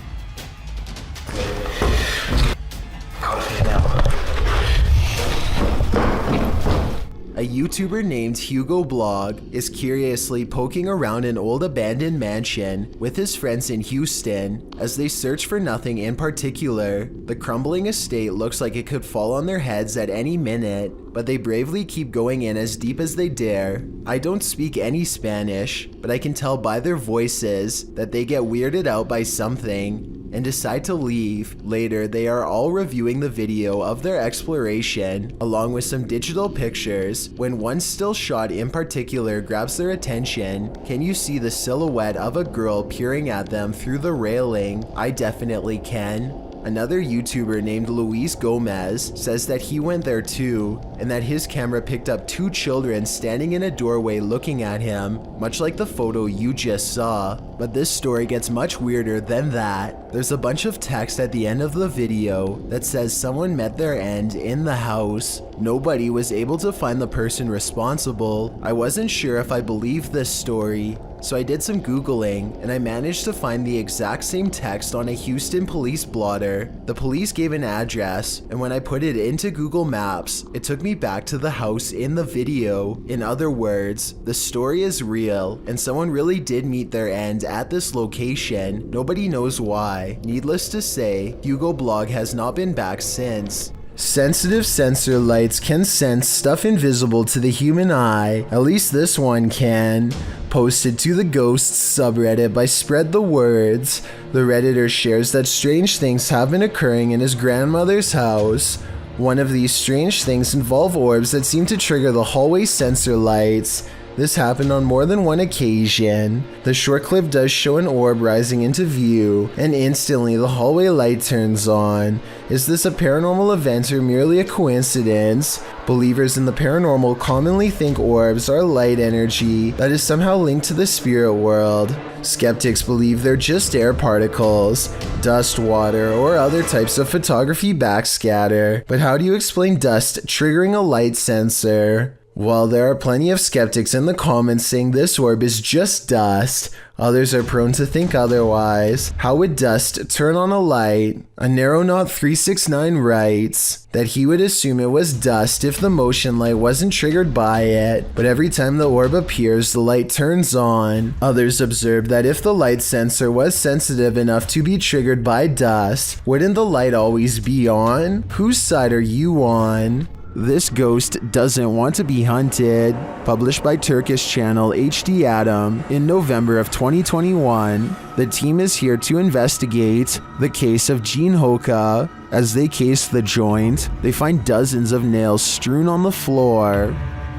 A YouTuber named Hugo Blog is curiously poking around an old abandoned mansion with his friends in Houston as they search for nothing in particular. The crumbling estate looks like it could fall on their heads at any minute, but they bravely keep going in as deep as they dare. I don't speak any Spanish, but I can tell by their voices that they get weirded out by something and decide to leave. Later, they are all reviewing the video of their exploration, along with some digital pictures, when one still shot in particular grabs their attention. Can you see the silhouette of a girl peering at them through the railing? I definitely can. Another YouTuber named Luis Gomez says that he went there too, and that his camera picked up two children standing in a doorway looking at him, much like the photo you just saw. But this story gets much weirder than that. There's a bunch of text at the end of the video that says someone met their end in the house. Nobody was able to find the person responsible. I wasn't sure if I believed this story, so I did some Googling and I managed to find the exact same text on a Houston police blotter. The police gave an address, and when I put it into Google Maps, it took me back to the house in the video. In other words, the story is real and someone really did meet their end at this location. Nobody knows why. Needless to say, Hugo Blog has not been back since. Sensitive sensor lights can sense stuff invisible to the human eye. At least this one can. Posted to the Ghosts subreddit by Spread the Words, the Redditor shares that strange things have been occurring in his grandmother's house. One of these strange things involve orbs that seem to trigger the hallway sensor lights. This happened on more than one occasion. The short clip does show an orb rising into view, and instantly the hallway light turns on. Is this a paranormal event or merely a coincidence? Believers in the paranormal commonly think orbs are light energy that is somehow linked to the spirit world. Skeptics believe they're just air particles, dust, water, or other types of photography backscatter. But how do you explain dust triggering a light sensor? While there are plenty of skeptics in the comments saying this orb is just dust, others are prone to think otherwise. How would dust turn on a light? A Narrow369 writes that he would assume it was dust if the motion light wasn't triggered by it, but every time the orb appears, the light turns on. Others observe that if the light sensor was sensitive enough to be triggered by dust, wouldn't the light always be on? Whose side are you on? This Ghost Doesn't Want to Be Hunted, published by Turkish channel HD Adam in November of 2021. The team is here to investigate the case of Jean Hoka. As they case the joint, they find dozens of nails strewn on the floor.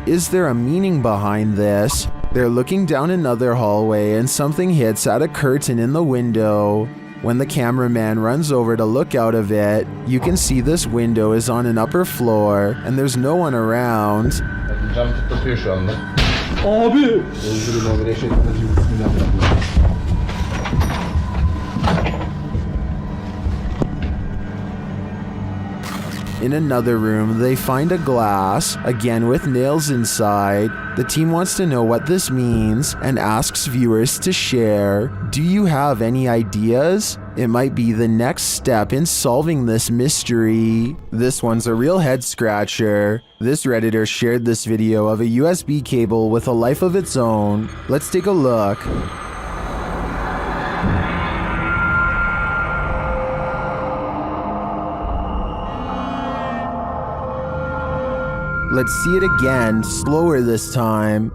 Is there a meaning behind this? They're looking down another hallway and something hits at a curtain in the window. When the cameraman runs over to look out of it, you can see this window is on an upper floor and there's no one around. Cam tıklatıyor şu anda. Abi! In another room, they find a glass, again with nails inside. The team wants to know what this means and asks viewers to share. Do you have any ideas? It might be the next step in solving this mystery. This one's a real head scratcher. This Redditor shared this video of a USB cable with a life of its own. Let's take a look. Let's see it again, slower this time.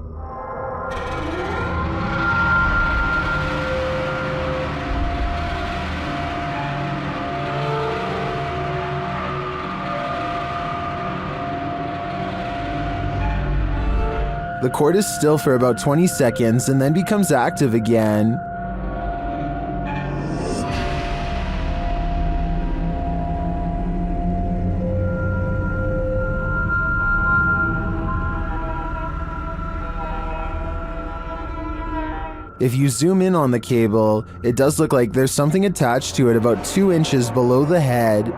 The cord is still for about 20 seconds and then becomes active again. If you zoom in on the cable, it does look like there's something attached to it about 2 inches below the head.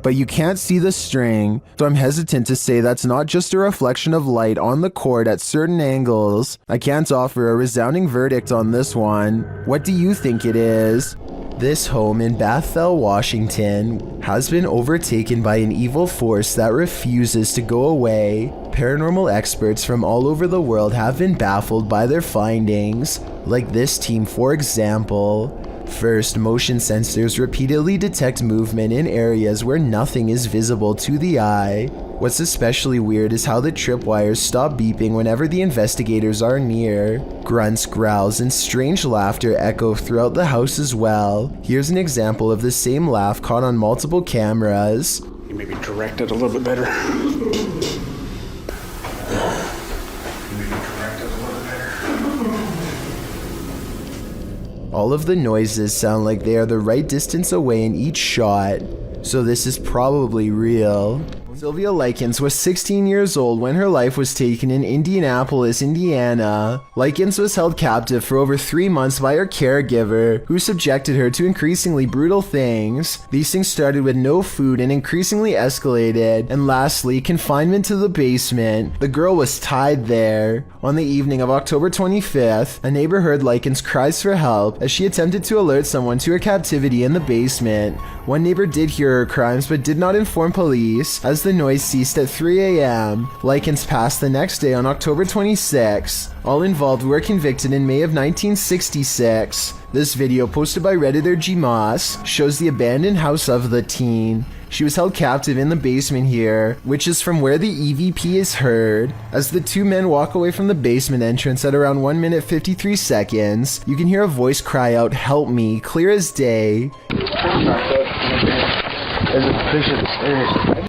But you can't see the string, so I'm hesitant to say that's not just a reflection of light on the cord at certain angles. I can't offer a resounding verdict on this one. What do you think it is? This home in Bethel, Washington has been overtaken by an evil force that refuses to go away. Paranormal experts from all over the world have been baffled by their findings, like this team for example. First, motion sensors repeatedly detect movement in areas where nothing is visible to the eye. What's especially weird is how the tripwires stop beeping whenever the investigators are near. Grunts, growls, and strange laughter echo throughout the house as well. Here's an example of the same laugh caught on multiple cameras. You maybe direct it a little bit better. All of the noises sound like they are the right distance away in each shot, so this is probably real. Sylvia Lyans was 16 years old when her life was taken in Indianapolis, Indiana. Lyans was held captive for over 3 months by her caregiver, who subjected her to increasingly brutal things. These things started with no food and increasingly escalated, and lastly, confinement to the basement. The girl was tied there. On the evening of October 25th, a neighbor heard Lyans' cries for help as she attempted to alert someone to her captivity in the basement. One neighbor did hear her cries but did not inform police. As the noise ceased at 3 a.m., Lyans passed the next day on October 26. All involved were convicted in May of 1966. This video, posted by Redditor G Moss, shows the abandoned house of the teen. She was held captive in the basement here, which is from where the EVP is heard. As the two men walk away from the basement entrance at around 1 minute 53 seconds, you can hear a voice cry out, "Help me," clear as day.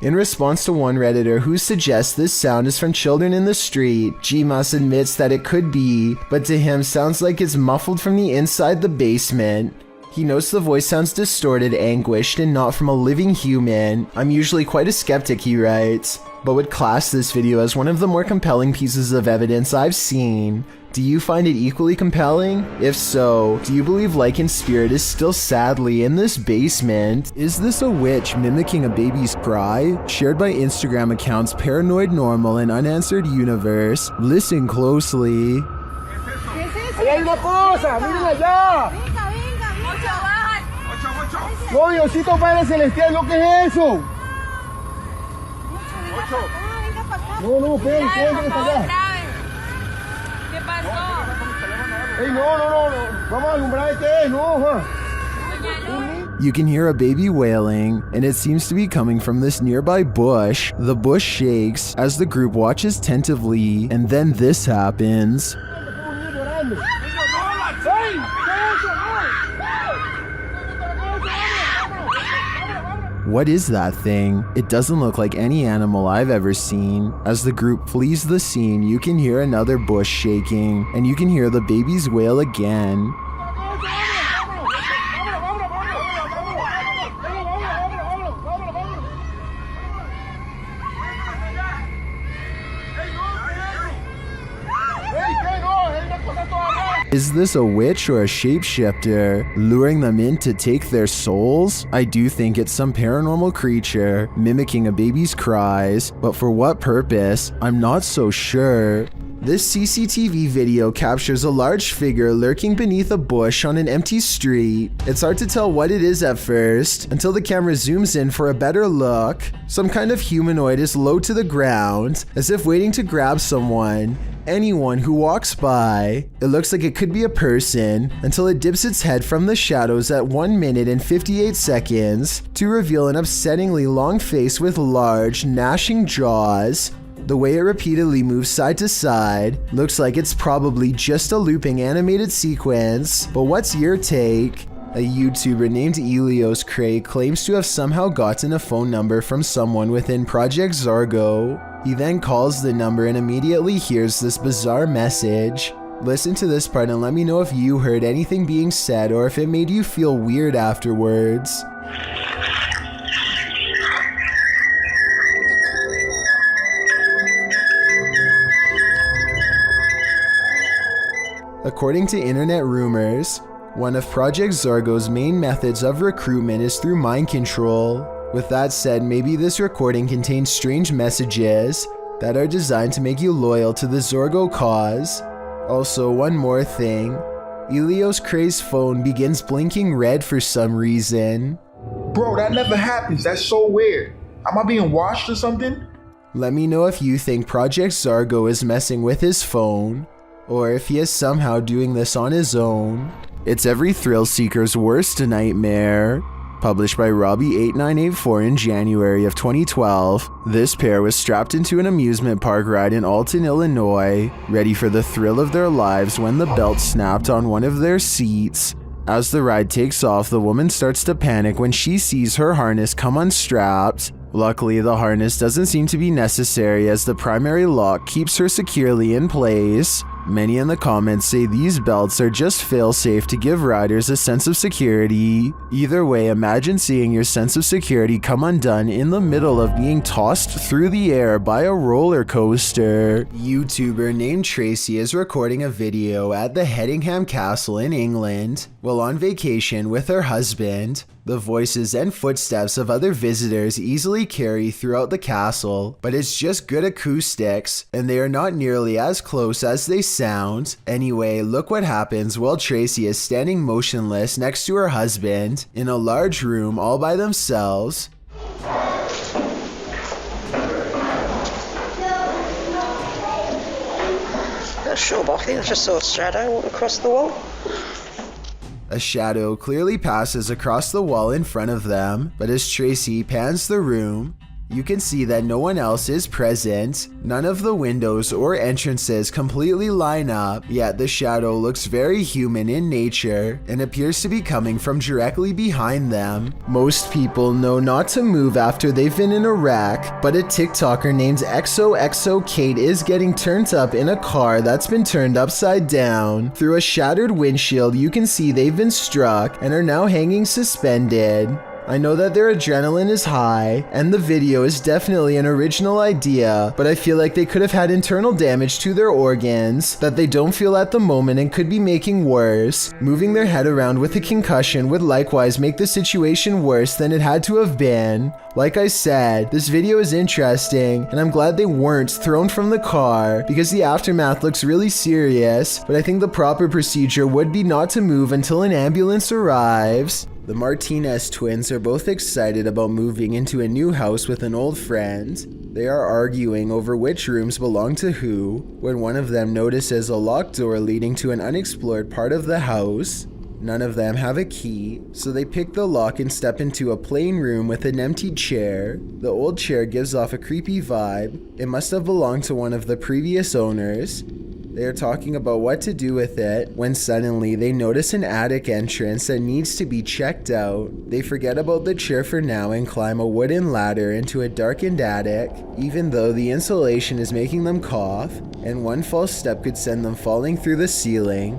In response to one Redditor who suggests this sound is from children in the street, G-Mas admits that it could be, but to him sounds like it's muffled from the inside the basement. He notes the voice sounds distorted, anguished, and not from a living human. "I'm usually quite a skeptic," he writes, but would class this video as one of the more compelling pieces of evidence I've seen. Do you find it equally compelling? If so, do you believe Lycan's spirit is still sadly in this basement? Is this a witch mimicking a baby's cry? Shared by Instagram accounts Paranoid Normal and Unanswered Universe. Listen closely. ¡Ahí hay una cosa! ¡Miren allá! ¡No, Diosito Padre Celestial! ¿Lo que es eso? No, esperen, esperen hasta allá. ¿Qué pasó? ¡Ey, no! ¡Vamos a alumbrar qué es! ¡No, Juan! You can hear a baby wailing, and it seems to be coming from this nearby bush. The bush shakes as the group watches tentatively, and then this happens. What is that thing? It doesn't look like any animal I've ever seen. As the group flees the scene, you can hear another bush shaking, and you can hear the baby's wail again. Is this a witch or a shapeshifter, luring them in to take their souls? I do think it's some paranormal creature, mimicking a baby's cries, but for what purpose? I'm not so sure. This CCTV video captures a large figure lurking beneath a bush on an empty street. It's hard to tell what it is at first, until the camera zooms in for a better look. Some kind of humanoid is low to the ground, as if waiting to grab someone. Anyone who walks by. It looks like it could be a person, until it dips its head from the shadows at 1 minute and 58 seconds to reveal an upsettingly long face with large, gnashing jaws. The way it repeatedly moves side to side looks like it's probably just a looping animated sequence, but what's your take? A YouTuber named Elios Crave claims to have somehow gotten a phone number from someone within Project Zargo. He then calls the number and immediately hears this bizarre message. Listen to this part and let me know if you heard anything being said or if it made you feel weird afterwards. According to internet rumors, one of Project Zargo's main methods of recruitment is through mind control. With that said, maybe this recording contains strange messages that are designed to make you loyal to the Zorgo cause. Also, one more thing. Elios Crave's phone begins blinking red for some reason. Bro, that never happens. That's so weird. Am I being watched or something? Let me know if you think Project Zargo is messing with his phone, or if he is somehow doing this on his own. It's every thrill seeker's worst nightmare. Published by Robbie8984 in January of 2012, this pair was strapped into an amusement park ride in Alton, Illinois, ready for the thrill of their lives when the belt snapped on one of their seats. As the ride takes off, the woman starts to panic when she sees her harness come unstrapped. Luckily, the harness doesn't seem to be necessary as the primary lock keeps her securely in place. Many in the comments say these belts are just fail-safe to give riders a sense of security. Either way, imagine seeing your sense of security come undone in the middle of being tossed through the air by a roller coaster. YouTuber named Tracy is recording a video at the Hedingham Castle in England while on vacation with her husband. The voices and footsteps of other visitors easily carry throughout the castle, but it's just good acoustics, and they are not nearly as close as they sound. Anyway, look what happens while Tracy is standing motionless next to her husband in a large room all by themselves. Not sure, but I think I just saw a shadow walk across the wall. A shadow clearly passes across the wall in front of them, but as Tracy pans the room, you can see that no one else is present. None of the windows or entrances completely line up, yet the shadow looks very human in nature and appears to be coming from directly behind them. Most people know not to move after they've been in a wreck, but a TikToker named XOXO Kate is getting turned up in a car that's been turned upside down. Through a shattered windshield, you can see they've been struck and are now hanging suspended. I know that their adrenaline is high, and the video is definitely an original idea, but I feel like they could have had internal damage to their organs that they don't feel at the moment and could be making worse. Moving their head around with a concussion would likewise make the situation worse than it had to have been. Like I said, this video is interesting, and I'm glad they weren't thrown from the car, because the aftermath looks really serious, but I think the proper procedure would be not to move until an ambulance arrives. The Martinez twins are both excited about moving into a new house with an old friend. They are arguing over which rooms belong to who, when one of them notices a locked door leading to an unexplored part of the house. None of them have a key, so they pick the lock and step into a plain room with an empty chair. The old chair gives off a creepy vibe. It must have belonged to one of the previous owners. They are talking about what to do with it when suddenly they notice an attic entrance that needs to be checked out. They forget about the chair for now and climb a wooden ladder into a darkened attic, even though the insulation is making them cough, and one false step could send them falling through the ceiling.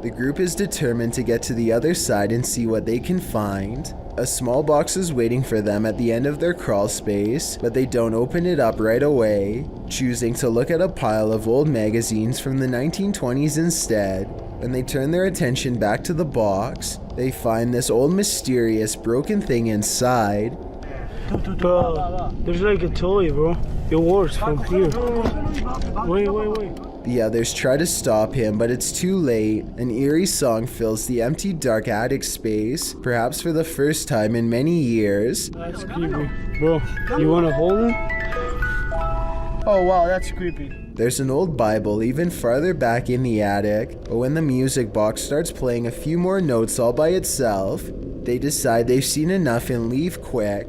The group is determined to get to the other side and see what they can find. A small box is waiting for them at the end of their crawl space, but they don't open it up right away, choosing to look at a pile of old magazines from the 1920s instead. When they turn their attention back to the box, they find this old mysterious broken thing inside. Bro, there's like a toy, bro. It works from here. Wait. The others try to stop him, but it's too late. An eerie song fills the empty, dark attic space, perhaps for the first time in many years. That's creepy. Bro, you wanna hold it? Oh wow, that's creepy. There's an old Bible even farther back in the attic, but when the music box starts playing a few more notes all by itself, they decide they've seen enough and leave quick.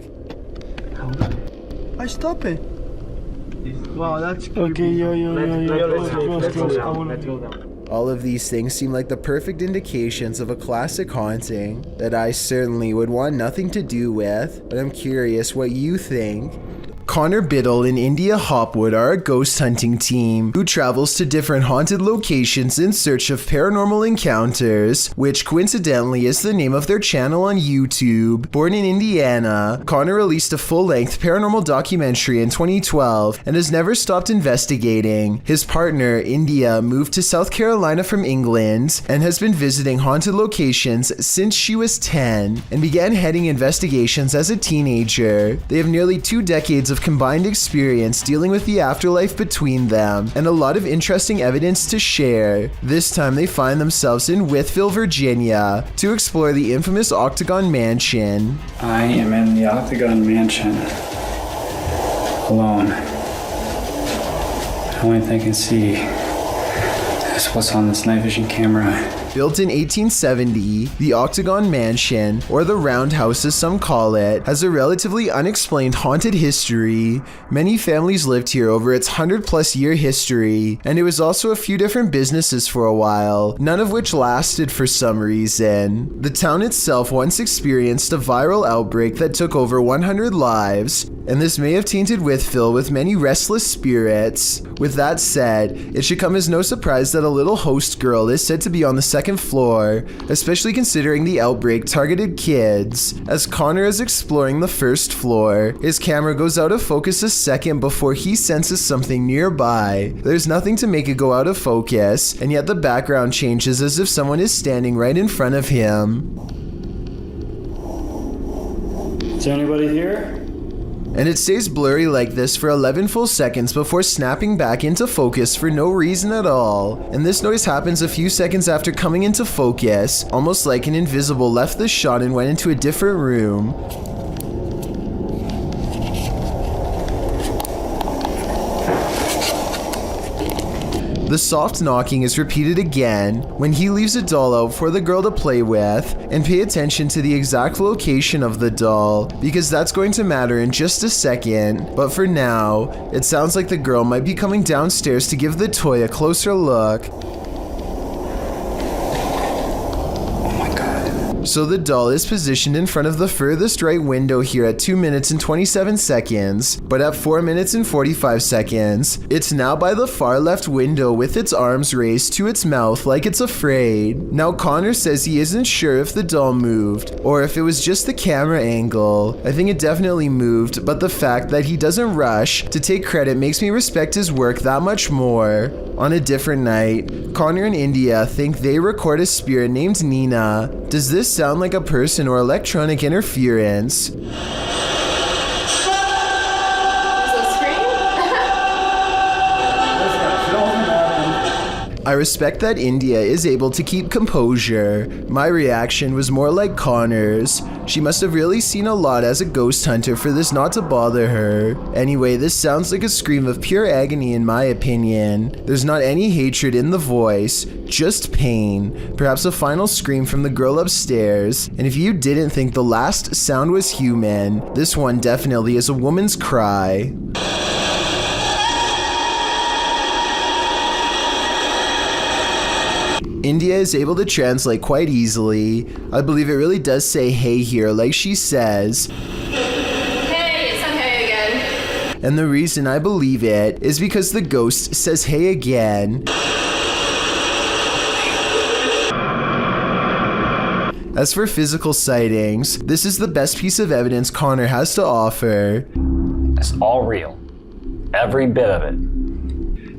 I stop it. Wow, that's creepy. Okay, let's go. All of these things seem like the perfect indications of a classic haunting that I certainly would want nothing to do with, but I'm curious what you think. Connor Biddle and India Hopwood are a ghost hunting team who travels to different haunted locations in search of paranormal encounters, which coincidentally is the name of their channel on YouTube. Born in Indiana, Connor released a full-length paranormal documentary in 2012 and has never stopped investigating. His partner, India, moved to South Carolina from England and has been visiting haunted locations since she was 10 and began heading investigations as a teenager. They have nearly 2 decades of combined experience dealing with the afterlife between them and a lot of interesting evidence to share. This time they find themselves in Wytheville, Virginia to explore the infamous Octagon Mansion. I am in the Octagon Mansion alone. The only thing I can see is what's on this night vision camera. Built in 1870, the Octagon Mansion, or the Roundhouse as some call it, has a relatively unexplained haunted history. Many families lived here over its 100+ year history, and it was also a few different businesses for a while, none of which lasted for some reason. The town itself once experienced a viral outbreak that took over 100 lives, and this may have tainted Wytheville with many restless spirits. With that said, it should come as no surprise that a little host girl is said to be on the second floor, especially considering the outbreak targeted kids. As Connor is exploring the first floor, his camera goes out of focus a second before he senses something nearby. There's nothing to make it go out of focus, and yet the background changes as if someone is standing right in front of him. Is there anybody here? And it stays blurry like this for 11 full seconds before snapping back into focus for no reason at all. And this noise happens a few seconds after coming into focus, almost like an invisible left the shot and went into a different room. The soft knocking is repeated again when he leaves a doll out for the girl to play with, and pay attention to the exact location of the doll because that's going to matter in just a second. But for now, it sounds like the girl might be coming downstairs to give the toy a closer look. So the doll is positioned in front of the furthest right window here at 2 minutes and 27 seconds, but at 4 minutes and 45 seconds, it's now by the far left window with its arms raised to its mouth like it's afraid. Now Connor says he isn't sure if the doll moved, or if it was just the camera angle. I think it definitely moved, but the fact that he doesn't rush to take credit makes me respect his work that much more. On a different night, Connor and India think they record a spirit named Nina. Does this sound like a person or electronic interference? I respect that India is able to keep composure. My reaction was more like Connor's. She must have really seen a lot as a ghost hunter for this not to bother her. Anyway, this sounds like a scream of pure agony in my opinion. There's not any hatred in the voice, just pain. Perhaps a final scream from the girl upstairs. And if you didn't think the last sound was human, this one definitely is a woman's cry. India is able to translate quite easily. I believe it really does say hey here, like she says. Hey, it's okay again. And the reason I believe it is because the ghost says hey again. As for physical sightings, this is the best piece of evidence Connor has to offer. It's all real. Every bit of it.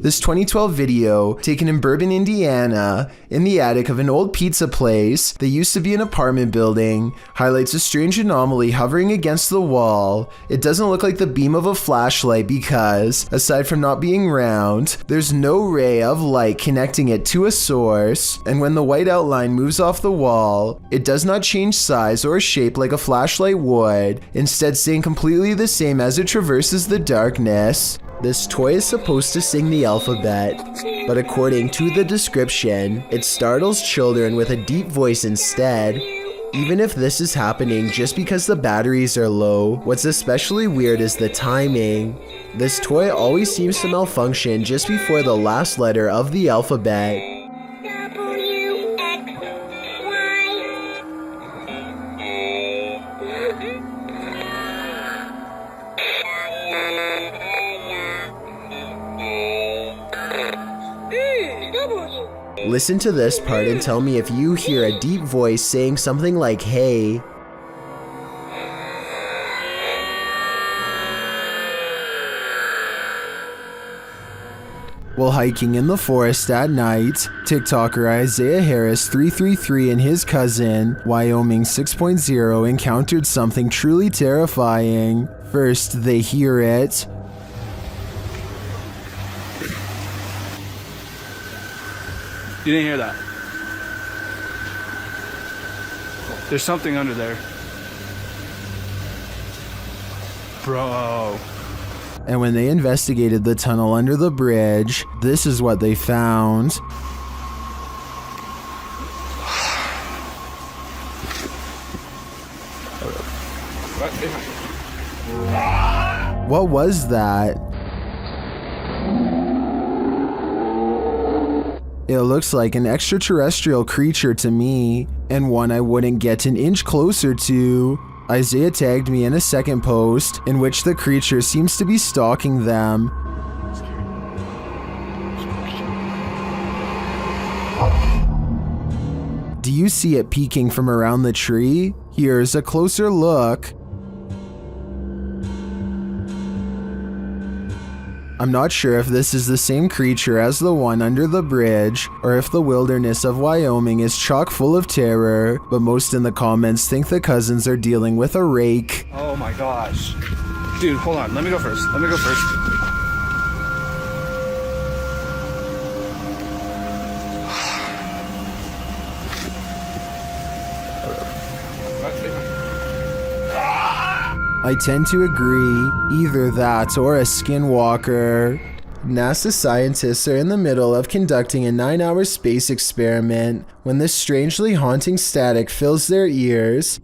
This 2012 video, taken in Bourbon, Indiana, in the attic of an old pizza place that used to be an apartment building, highlights a strange anomaly hovering against the wall. It doesn't look like the beam of a flashlight because, aside from not being round, there's no ray of light connecting it to a source, and when the white outline moves off the wall, it does not change size or shape like a flashlight would, instead staying completely the same as it traverses the darkness. This toy is supposed to sing the alphabet, but according to the description, it startles children with a deep voice instead. Even if this is happening just because the batteries are low, what's especially weird is the timing. This toy always seems to malfunction just before the last letter of the alphabet. Listen to this part and tell me if you hear a deep voice saying something like hey. While hiking in the forest at night, TikToker Isaiah Harris 333 and his cousin, Wyoming 6.0, encountered something truly terrifying. First, they hear it. You didn't hear that? There's something under there. Bro. And when they investigated the tunnel under the bridge, this is what they found. What was that? It looks like an extraterrestrial creature to me, and one I wouldn't get an inch closer to. Isaiah tagged me in a second post in which the creature seems to be stalking them. Do you see it peeking from around the tree? Here's a closer look. I'm not sure if this is the same creature as the one under the bridge, or if the wilderness of Wyoming is chock full of terror, but most in the comments think the cousins are dealing with a rake. Oh my gosh. Dude, hold on. Let me go first. I tend to agree, either that or a skinwalker. NASA scientists are in the middle of conducting a 9-hour space experiment when this strangely haunting static fills their ears.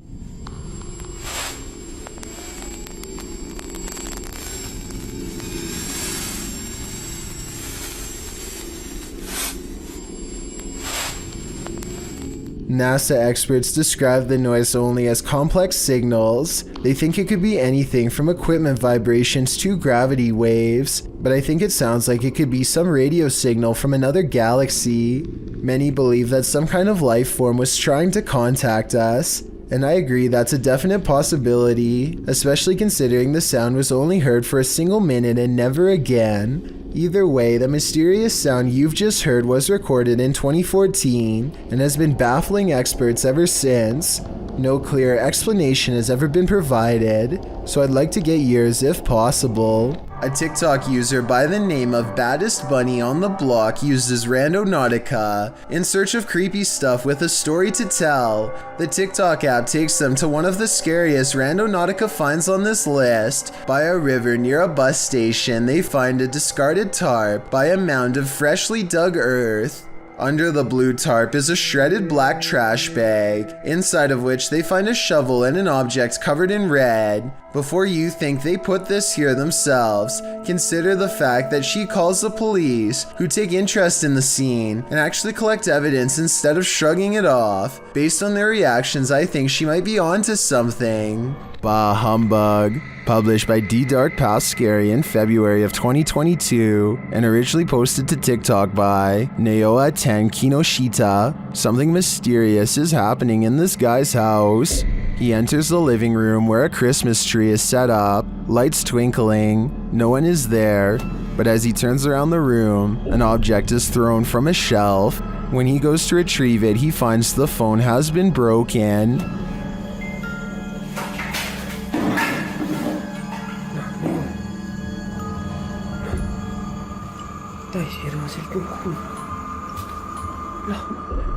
NASA experts describe the noise only as complex signals. They think it could be anything from equipment vibrations to gravity waves, but I think it sounds like it could be some radio signal from another galaxy. Many believe that some kind of life form was trying to contact us, and I agree that's a definite possibility, especially considering the sound was only heard for a single minute and never again. Either way, the mysterious sound you've just heard was recorded in 2014 and has been baffling experts ever since. No clear explanation has ever been provided, so I'd like to get yours if possible. A TikTok user by the name of Baddest Bunny on the Block uses Randonautica in search of creepy stuff with a story to tell. The TikTok app takes them to one of the scariest Randonautica finds on this list. By a river near a bus station, they find a discarded tarp by a mound of freshly dug earth. Under the blue tarp is a shredded black trash bag, inside of which they find a shovel and an object covered in red. Before you think they put this here themselves, consider the fact that she calls the police, who take interest in the scene and actually collect evidence instead of shrugging it off. Based on their reactions, I think she might be onto something. Bah humbug. Published by D-Dark Past Scary in February of 2022 and originally posted to TikTok by Naoa10 Kinoshita. Something mysterious is happening in this guy's house. He enters the living room where a Christmas tree is set up, lights twinkling, no one is there, but as he turns around the room, an object is thrown from a shelf. When he goes to retrieve it, he finds the phone has been broken.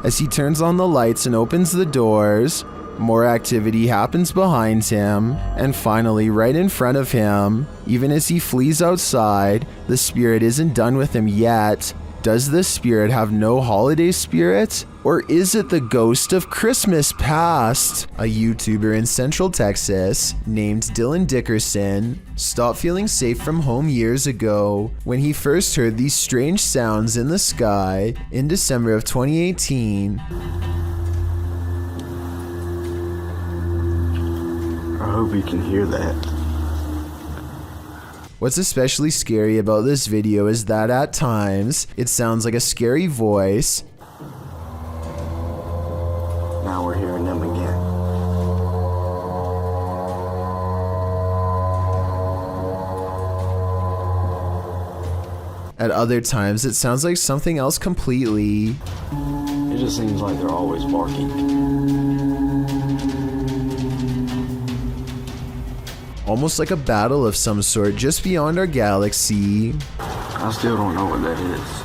As he turns on the lights and opens the doors, more activity happens behind him, and finally right in front of him. Even as he flees outside, the spirit isn't done with him yet. Does this spirit have no holiday spirit? Or is it the ghost of Christmas past? A YouTuber in Central Texas named Dylan Dickerson stopped feeling safe from home years ago when he first heard these strange sounds in the sky in December of 2018. I hope you can hear that. What's especially scary about this video is that at times, it sounds like a scary voice. Now we're hearing them again. At other times, it sounds like something else completely. It just seems like they're always barking. Almost like a battle of some sort just beyond our galaxy. I still don't know what that is.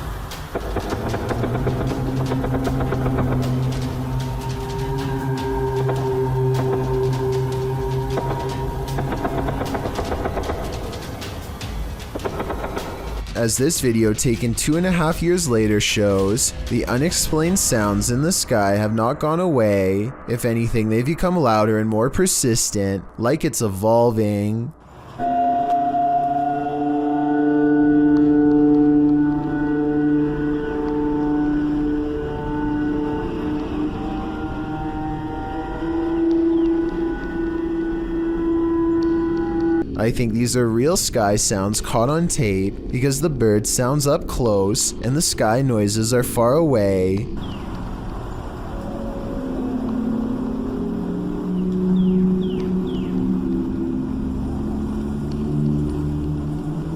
As this video taken 2.5 years later shows, the unexplained sounds in the sky have not gone away. If anything, they've become louder and more persistent, like it's evolving. I think these are real sky sounds caught on tape because the bird sounds up close and the sky noises are far away.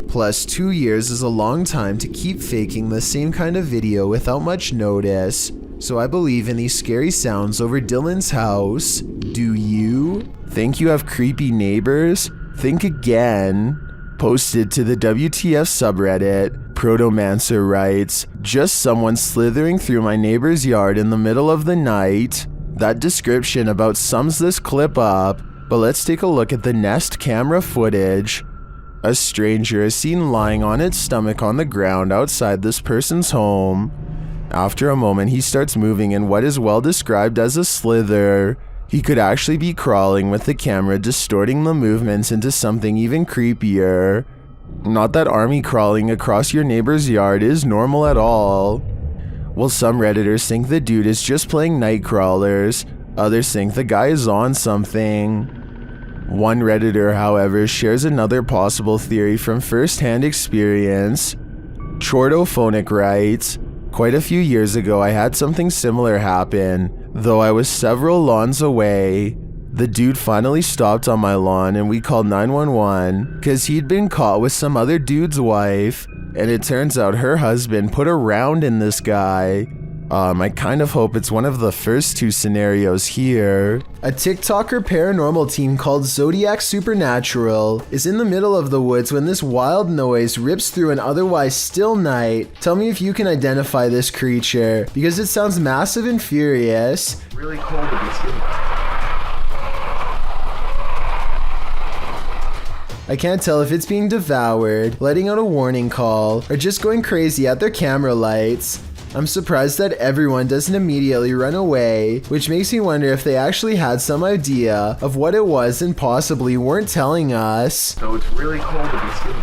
Plus, 2 years is a long time to keep faking the same kind of video without much notice. So I believe in these scary sounds over Dylan's house. Do you? Think you have creepy neighbors? Think again. Posted to the WTF subreddit, Protomancer writes, just someone slithering through my neighbor's yard in the middle of the night. That description about sums this clip up, but let's take a look at the Nest camera footage. A stranger is seen lying on its stomach on the ground outside this person's home. After a moment, he starts moving in what is well described as a slither. He could actually be crawling, with the camera distorting the movements into something even creepier. Not that army crawling across your neighbor's yard is normal at all. Well, some Redditors think the dude is just playing night crawlers. Others think the guy is on something. One Redditor, however, shares another possible theory from first-hand experience. Chordophonic writes, quite a few years ago I had something similar happen. Though I was several lawns away, the dude finally stopped on my lawn and we called 911 because he'd been caught with some other dude's wife, and it turns out her husband put a round in this guy. I kind of hope it's one of the first two scenarios here. A TikToker paranormal team called Zodiac Supernatural is in the middle of the woods when this wild noise rips through an otherwise still night. Tell me if you can identify this creature, because it sounds massive and furious. Really cold to be skinny. I can't tell if it's being devoured, letting out a warning call, or just going crazy at their camera lights. I'm surprised that everyone doesn't immediately run away, which makes me wonder if they actually had some idea of what it was and possibly weren't telling us. So it's really cold to be skinny.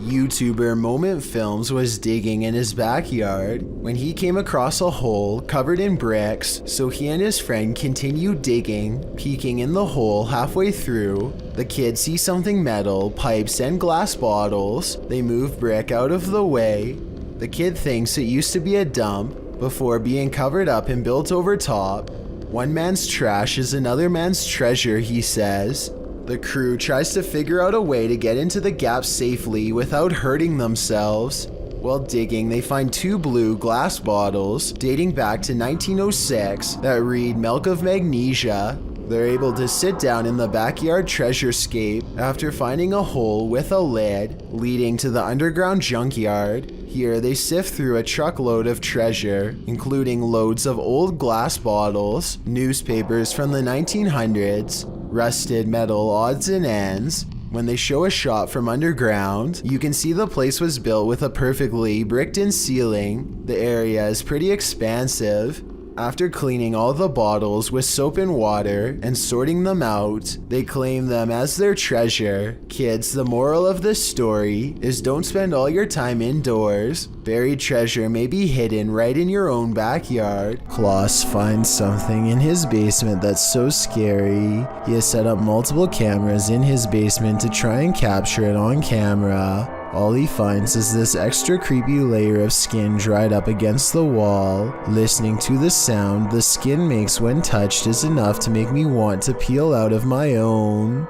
YouTuber Moment Films was digging in his backyard when he came across a hole covered in bricks, so he and his friend continued digging. Peeking in the hole halfway through, the kids see something metal, pipes, and glass bottles. They move brick out of the way. The kid thinks it used to be a dump before being covered up and built over top. One man's trash is another man's treasure, he says. The crew tries to figure out a way to get into the gap safely without hurting themselves. While digging, they find 2 blue glass bottles dating back to 1906 that read Milk of Magnesia. They're able to sit down in the backyard treasurescape after finding a hole with a lid leading to the underground junkyard. Here they sift through a truckload of treasure, including loads of old glass bottles, newspapers from the 1900s, rusted metal odds and ends. When they show a shot from underground, you can see the place was built with a perfectly bricked-in ceiling. The area is pretty expansive. After cleaning all the bottles with soap and water and sorting them out, they claim them as their treasure. Kids, the moral of this story is don't spend all your time indoors. Buried treasure may be hidden right in your own backyard. Klaus finds something in his basement that's so scary. He has set up multiple cameras in his basement to try and capture it on camera. All he finds is this extra creepy layer of skin dried up against the wall. Listening to the sound the skin makes when touched is enough to make me want to peel out of my own.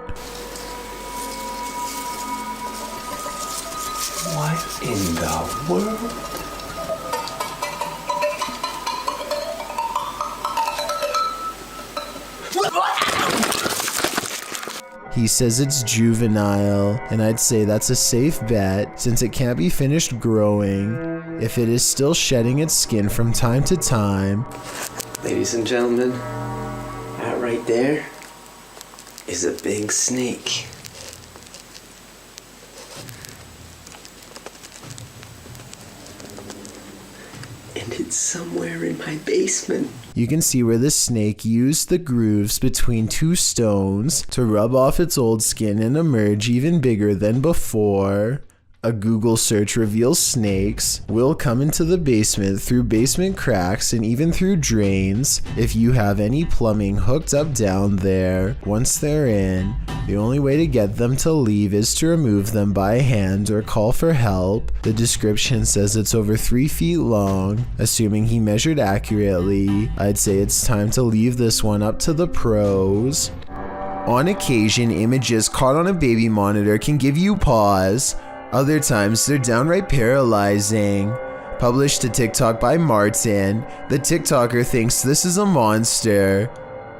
What in the world? He says it's juvenile, and I'd say that's a safe bet since it can't be finished growing if it is still shedding its skin from time to time. Ladies and gentlemen, that right right there is a big snake. And it's somewhere in my basement. You can see where the snake used the grooves between two stones to rub off its old skin and emerge even bigger than before. A Google search reveals snakes will come into the basement through basement cracks and even through drains if you have any plumbing hooked up down there. Once they're in, the only way to get them to leave is to remove them by hand or call for help. The description says it's over 3 feet long. Assuming he measured accurately, I'd say it's time to leave this one up to the pros. On occasion, images caught on a baby monitor can give you pause. Other times, they're downright paralyzing. Published to TikTok by Martin, the TikToker thinks this is a monster.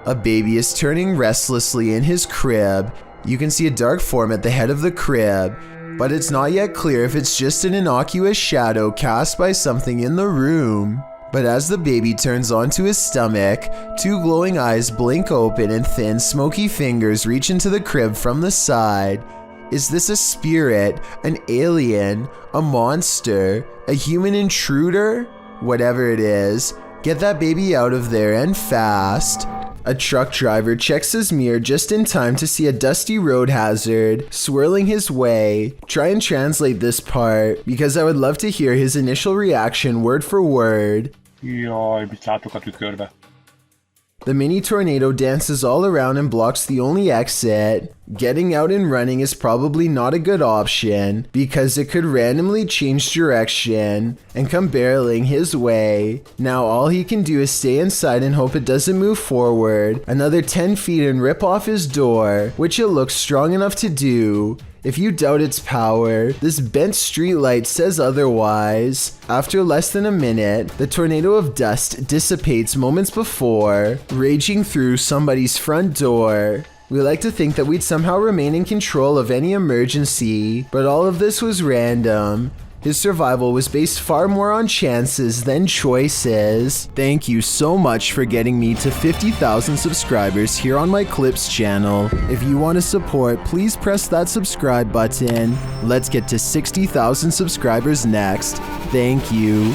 A baby is turning restlessly in his crib. You can see a dark form at the head of the crib, but it's not yet clear if it's just an innocuous shadow cast by something in the room. But as the baby turns onto his stomach, 2 glowing eyes blink open and thin, smoky fingers reach into the crib from the side. Is this a spirit, an alien, a monster, a human intruder? Whatever it is, get that baby out of there and fast. A truck driver checks his mirror just in time to see a dusty road hazard swirling his way. Try and translate this part, because I would love to hear his initial reaction word for word. Jaj, láttuk őt körbe. The mini tornado dances all around and blocks the only exit. Getting out and running is probably not a good option because it could randomly change direction and come barreling his way. Now all he can do is stay inside and hope it doesn't move forward another 10 feet and rip off his door, which it looks strong enough to do. If you doubt its power, this bent streetlight says otherwise. After less than a minute, the tornado of dust dissipates moments before, raging through somebody's front door. We like to think that we'd somehow remain in control of any emergency, but all of this was random. His survival was based far more on chances than choices. Thank you so much for getting me to 50,000 subscribers here on my Clips channel. If you want to support, please press that subscribe button. Let's get to 60,000 subscribers next. Thank you.